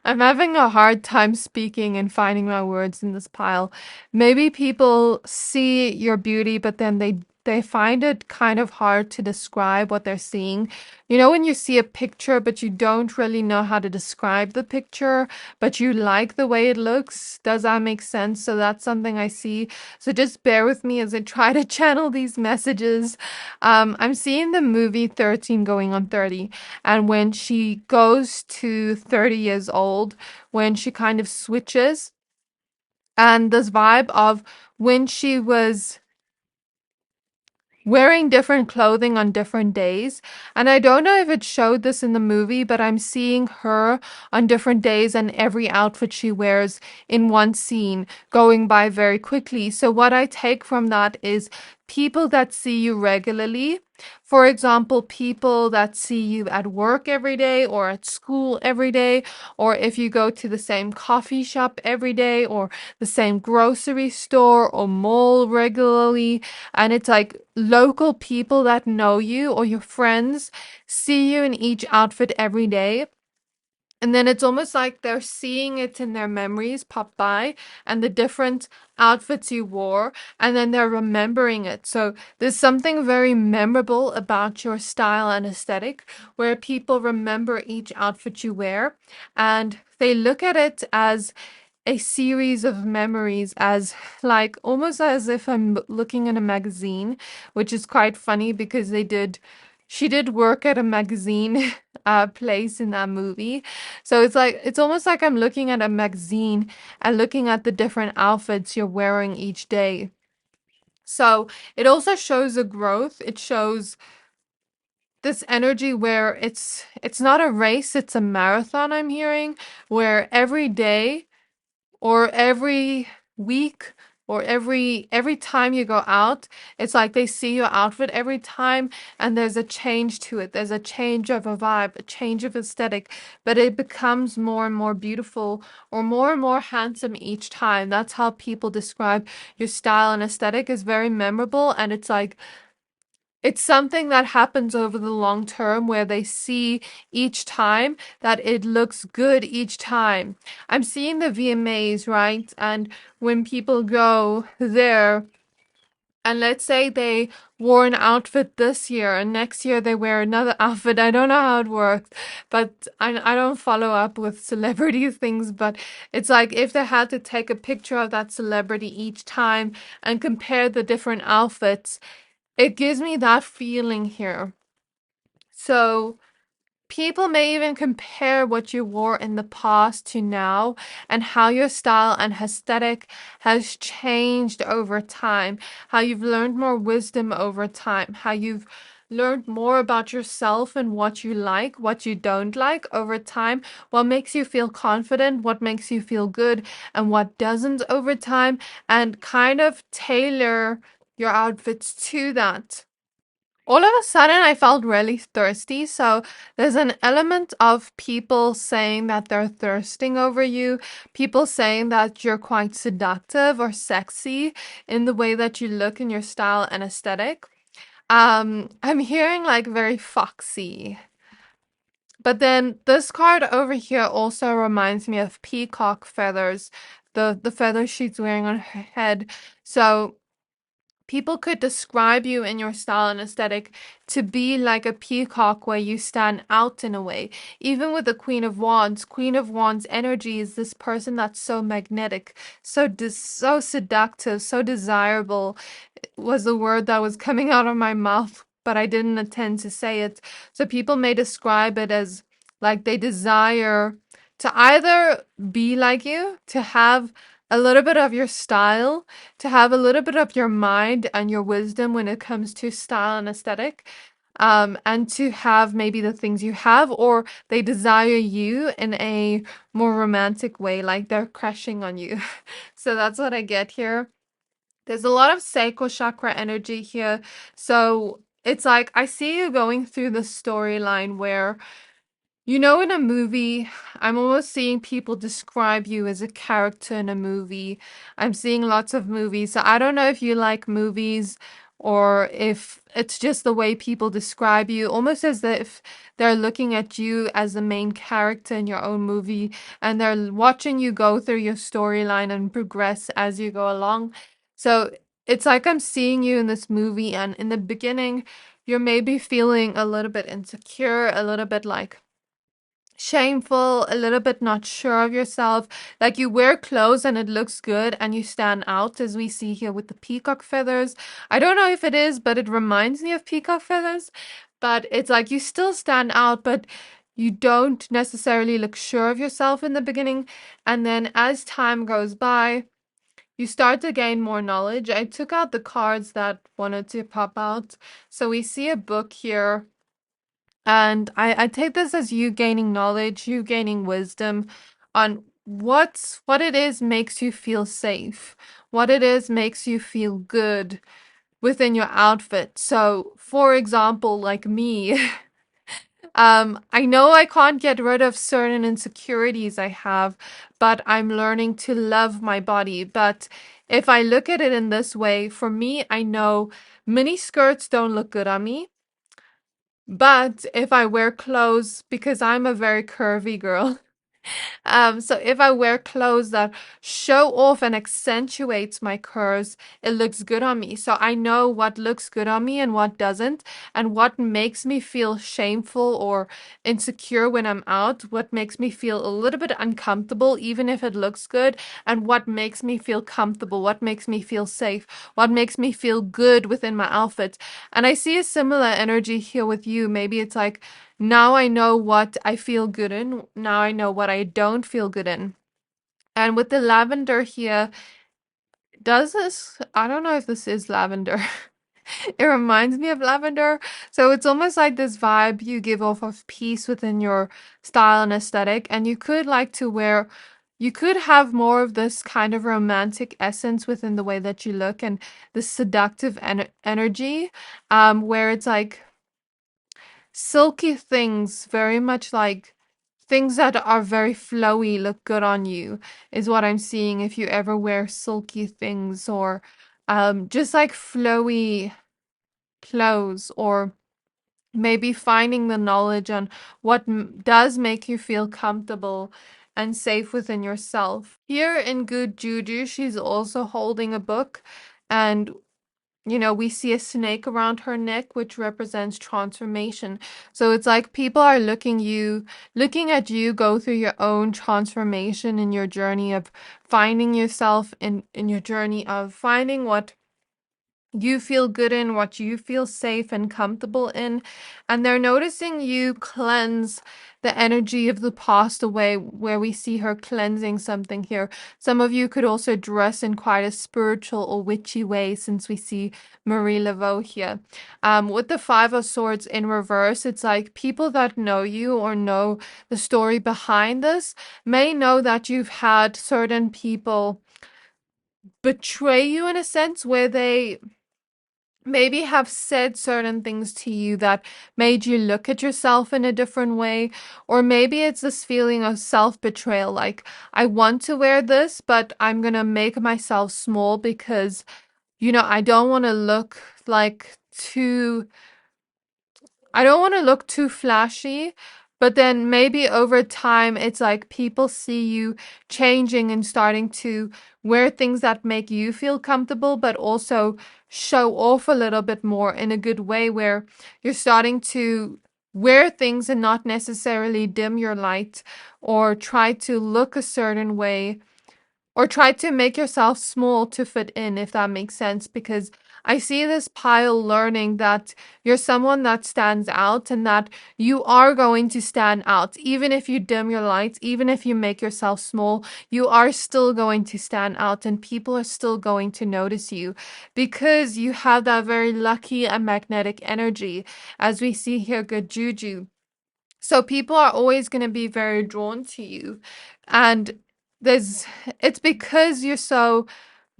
having a hard time speaking and finding my words in this pile. Maybe people see your beauty, but then they find it kind of hard to describe what they're seeing. You know, when you see a picture, but you don't really know how to describe the picture, but you like the way it looks. Does that make sense? So that's something I see. So just bear with me as I try to channel these messages. I'm seeing the movie 13 going on 30. And when she goes to 30 years old, when she kind of switches, and this vibe of when she was wearing different clothing on different days. And I don't know if it showed this in the movie, but I'm seeing her on different days and every outfit she wears in one scene going by very quickly. So what I take from that is people that see you regularly. For example, people that see you at work every day or at school every day, or if you go to the same coffee shop every day or the same grocery store or mall regularly, and it's like local people that know you or your friends see you in each outfit every day. And then it's almost like they're seeing it in their memories pop by and the different outfits you wore, and then they're remembering it. So there's something very memorable about your style and aesthetic where people remember each outfit you wear and they look at it as a series of memories, as like almost as if I'm looking in a magazine, which is quite funny because she did work at a magazine place in that movie. So it's almost like I'm looking at a magazine and looking at the different outfits you're wearing each day. So it also shows a growth. It shows this energy where it's not a race, it's a marathon, I'm hearing, where every day or every week or every time you go out, it's like they see your outfit every time and there's a change to it. There's a change of a vibe, a change of aesthetic, but it becomes more and more beautiful or more and more handsome each time. That's how people describe your style and aesthetic is very memorable, and it's like it's something that happens over the long term where they see each time that it looks good each time. I'm seeing the VMAs, right? And when people go there, and let's say they wore an outfit this year and next year they wear another outfit. I don't know how it works, but I don't follow up with celebrity things. But it's like if they had to take a picture of that celebrity each time and compare the different outfits, it gives me that feeling here. So people may even compare what you wore in the past to now and how your style and aesthetic has changed over time, how you've learned more wisdom over time, how you've learned more about yourself and what you like, what you don't like over time, what makes you feel confident, what makes you feel good, and what doesn't over time, and kind of tailor your outfits to that. All of a sudden, I felt really thirsty. So there's an element of people saying that they're thirsting over you, people saying that you're quite seductive or sexy in the way that you look in your style and aesthetic. I'm hearing like very foxy. But then this card over here also reminds me of peacock feathers, the feathers she's wearing on her head. So people could describe you in your style and aesthetic to be like a peacock where you stand out in a way. Even with the Queen of Wands energy is this person that's so magnetic, so seductive, so desirable was the word that was coming out of my mouth, but I didn't intend to say it. So people may describe it as like they desire to either be like you, to have a little bit of your style, to have a little bit of your mind and your wisdom when it comes to style and aesthetic. And to have maybe the things you have, or they desire you in a more romantic way, like they're crushing on you. So that's what I get here. There's a lot of sacral chakra energy here. So it's like I see you going through the storyline where in a movie, I'm almost seeing people describe you as a character in a movie. I'm seeing lots of movies. So I don't know if you like movies or if it's just the way people describe you, almost as if they're looking at you as the main character in your own movie and they're watching you go through your storyline and progress as you go along. So it's like I'm seeing you in this movie, and in the beginning, you're maybe feeling a little bit insecure, a little bit like shameful, a little bit not sure of yourself. Like you wear clothes and it looks good and you stand out, as we see here with the peacock feathers. I don't know if it is, but it reminds me of peacock feathers. But it's like you still stand out, but you don't necessarily look sure of yourself in the beginning. And then as time goes by, you start to gain more knowledge. I took out the cards that wanted to pop out. So we see a book here, and I take this as you gaining knowledge, you gaining wisdom on what it is makes you feel safe, what it is makes you feel good within your outfit. So, for example, like me, I know I can't get rid of certain insecurities I have, but I'm learning to love my body. But if I look at it in this way, for me, I know mini skirts don't look good on me. But if I wear clothes, because I'm a very curvy girl, so if I wear clothes that show off and accentuates my curves, it looks good on me. So I know what looks good on me and what doesn't, and what makes me feel shameful or insecure when I'm out, what makes me feel a little bit uncomfortable, even if it looks good, and what makes me feel comfortable, what makes me feel safe, what makes me feel good within my outfit. And I see a similar energy here with you. Maybe it's like, now I know what I feel good in. Now I know what I don't feel good in. And with the lavender here, does this, I don't know if this is lavender. It reminds me of lavender. So it's almost like this vibe you give off of peace within your style and aesthetic. And you could have more of this kind of romantic essence within the way that you look and the seductive energy, where it's like silky things, very much like things that are very flowy look good on you, is what I'm seeing if you ever wear silky things or just like flowy clothes, or maybe finding the knowledge on what does make you feel comfortable and safe within yourself. Here in Good Juju, she's also holding a book, and we see a snake around her neck, which represents transformation. So it's like people are looking at you go through your own transformation in your journey of finding yourself, in your journey of finding what you feel good in, what you feel safe and comfortable in. And they're noticing you cleanse the energy of the past away, where we see her cleansing something here. Some of you could also dress in quite a spiritual or witchy way, since we see Marie Laveau here. With the Five of Swords in reverse, it's like people that know you or know the story behind this may know that you've had certain people betray you in a sense, where they maybe have said certain things to you that made you look at yourself in a different way. Or maybe it's this feeling of self-betrayal, like, I want to wear this, but I'm gonna make myself small because, I don't want to look like too I don't want to look too flashy, but then maybe over time, it's like people see you changing and starting to wear things that make you feel comfortable, but also show off a little bit more in a good way, where you're starting to wear things and not necessarily dim your light or try to look a certain way or try to make yourself small to fit in, if that makes sense. Because I see this pile learning that you're someone that stands out, and that you are going to stand out. Even if you dim your lights, even if you make yourself small, you are still going to stand out, and people are still going to notice you because you have that very lucky and magnetic energy, as we see here, good juju. So people are always going to be very drawn to you. And there's it's because you're so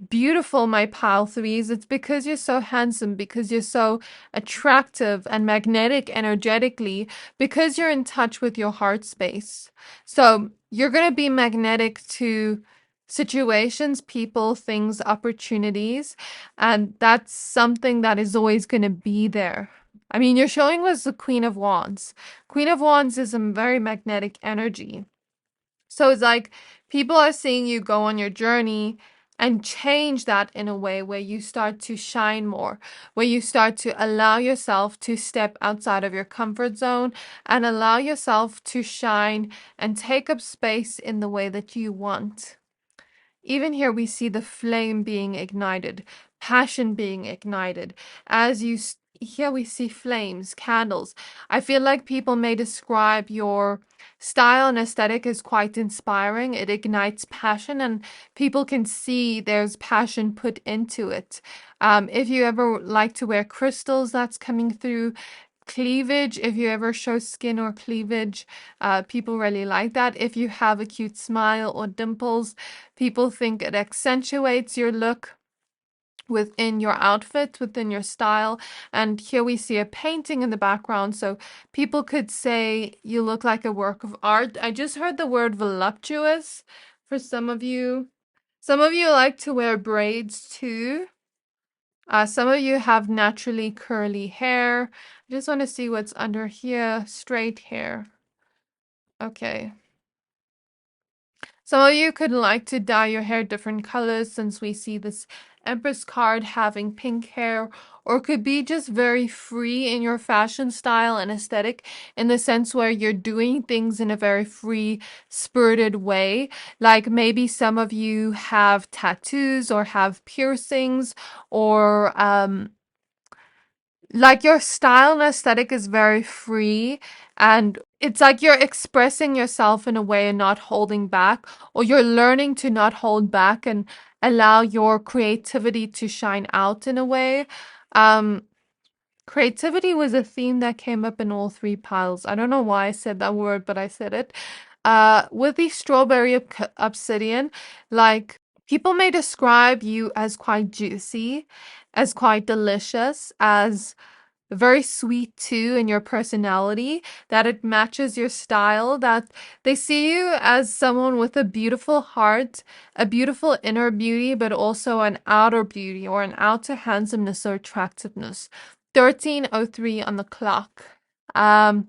beautiful, my pile threes. It's because you're so handsome, because you're so attractive and magnetic energetically, because you're in touch with your heart space. So you're going to be magnetic to situations, people, things, opportunities. And that's something that is always going to be there. I mean, you're showing us the Queen of Wands. Queen of Wands is a very magnetic energy. So it's like people are seeing you go on your journey and change that in a way where you start to shine more, where you start to allow yourself to step outside of your comfort zone and allow yourself to shine and take up space in the way that you want. Even here, we see the flame being ignited, passion being ignited. Here we see flames, candles. I feel like people may describe your style and aesthetic as quite inspiring. It ignites passion, and people can see there's passion put into it. If you ever like to wear crystals, that's coming through. Cleavage, if you ever show skin or cleavage, people really like that. If you have a cute smile or dimples, people think it accentuates your look within your outfit, within your style. And here we see a painting in the background, so people could say you look like a work of art. I just heard the word voluptuous for some of you. Some of you like to wear braids too. Some of you have naturally curly hair. I just want to see what's under here. Straight hair. Okay. Some of you could like to dye your hair different colors, since we see this Empress card having pink hair, or could be just very free in your fashion style and aesthetic, in the sense where you're doing things in a very free spirited way. Like maybe some of you have tattoos or have piercings, or like your style and aesthetic is very free, and it's like you're expressing yourself in a way and not holding back, or you're learning to not hold back and allow your creativity to shine out in a way. Um, Creativity was a theme that came up in all three piles. I don't know why I said that word, but I said it. With the strawberry obsidian, like people may describe you as quite juicy, as quite delicious, as very sweet too in your personality, that it matches your style, that they see you as someone with a beautiful heart, a beautiful inner beauty, but also an outer beauty or an outer handsomeness or attractiveness. 1303 on the clock. Um,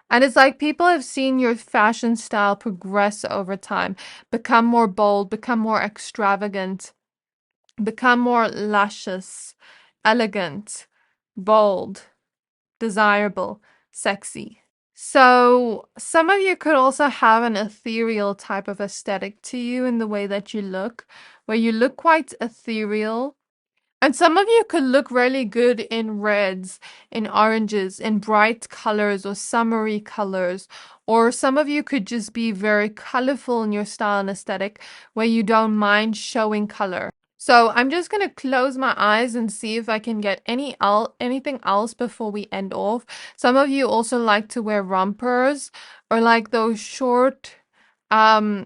and it's like people have seen your fashion style progress over time, become more bold, become more extravagant, become more luscious, elegant, bold, desirable, sexy. So, some of you could also have an ethereal type of aesthetic to you in the way that you look, where you look quite ethereal. And some of you could look really good in reds, in oranges, in bright colors or summery colors. Or some of you could just be very colorful in your style and aesthetic, where you don't mind showing color. So I'm just gonna close my eyes and see if I can get anything else before we end off. Some of you also like to wear rompers or like um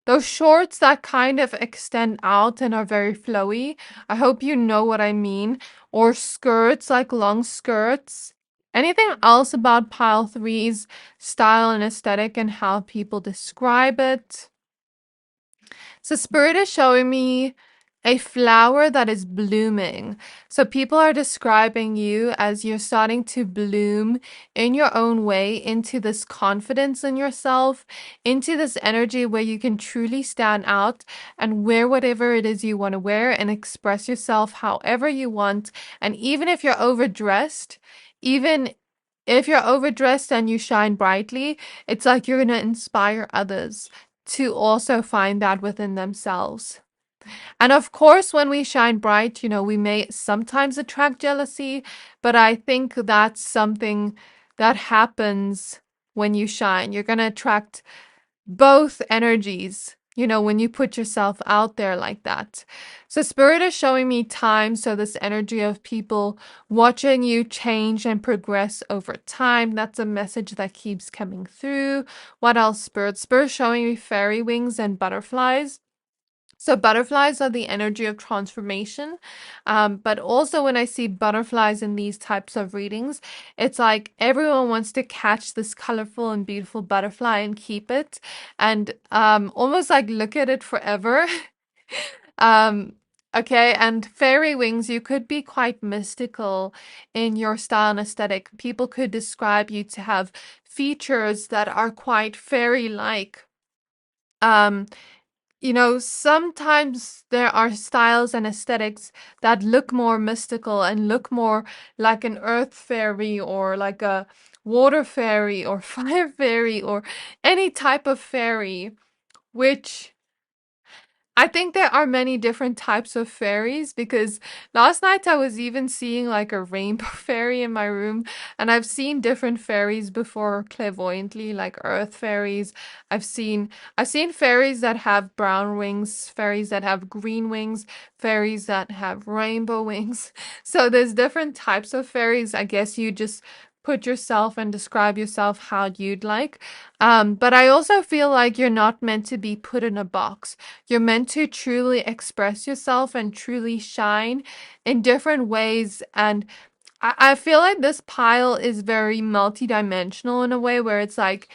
those shorts that kind of extend out and are very flowy. I hope you know what I mean. Or skirts, like long skirts. Anything else about pile three's style and aesthetic and how people describe it? So Spirit is showing me a flower that is blooming. So people are describing you as you're starting to bloom in your own way into this confidence in yourself, into this energy where you can truly stand out and wear whatever it is you want to wear and express yourself however you want. And even if you're overdressed, even if you're overdressed and you shine brightly, it's like you're going to inspire others to also find that within themselves. And of course, when we shine bright, we may sometimes attract jealousy, but I think that's something that happens when you shine. You're going to attract both energies, when you put yourself out there like that. So Spirit is showing me time. So this energy of people watching you change and progress over time. That's a message that keeps coming through. What else, Spirit? Spirit showing me fairy wings and butterflies. So butterflies are the energy of transformation. But also when I see butterflies in these types of readings, it's like everyone wants to catch this colorful and beautiful butterfly and keep it and almost like look at it forever. um, okay, and fairy wings, you could be quite mystical in your style and aesthetic. People could describe you to have features that are quite fairy-like. Um, sometimes there are styles and aesthetics that look more mystical and look more like an earth fairy or like a water fairy or fire fairy or any type of fairy, which I think there are many different types of fairies because last night I was even seeing like a rainbow fairy in my room, and I've seen different fairies before clairvoyantly, like earth fairies. I've seen fairies that have brown wings, fairies that have green wings, fairies that have rainbow wings. So there's different types of fairies. I guess you just put yourself and describe yourself how you'd like. But I also feel like you're not meant to be put in a box. You're meant to truly express yourself and truly shine in different ways. And I feel like this pile is very multidimensional in a way where it's like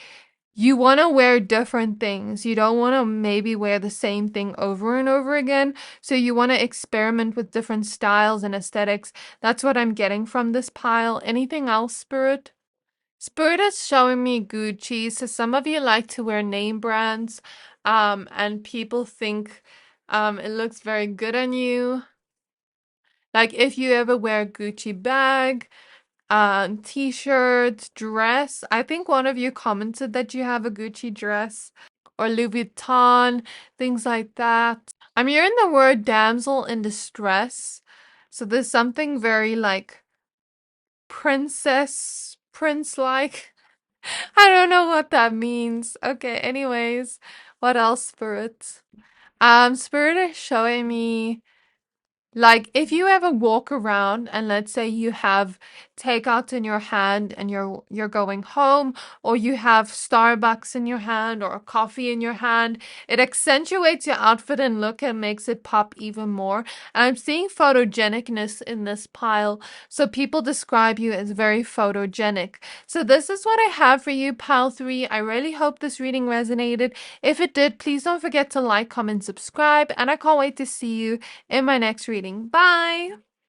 you want to wear different things. You don't want to maybe wear the same thing over and over again. So you want to experiment with different styles and aesthetics. That's what I'm getting from this pile. Anything else, Spirit? Spirit is showing me Gucci. So some of you like to wear name brands, and people think it looks very good on you. Like if you ever wear a Gucci bag, t-shirt, dress. I think one of you commented that you have a Gucci dress or Louis Vuitton, things like that. I'm hearing the word damsel in distress. So there's something very like princess, prince-like. I don't know what that means. Okay, anyways, what else, Spirit? Spirit is showing me like if you ever walk around and let's say you have takeout in your hand and you're going home, or you have Starbucks in your hand or a coffee in your hand, it accentuates your outfit and look and makes it pop even more. And I'm seeing photogenicness in this pile. So people describe you as very photogenic. So this is what I have for you, pile 3. I really hope this reading resonated. If it did, please don't forget to like, comment, subscribe, and I can't wait to see you in my next reading. Bye!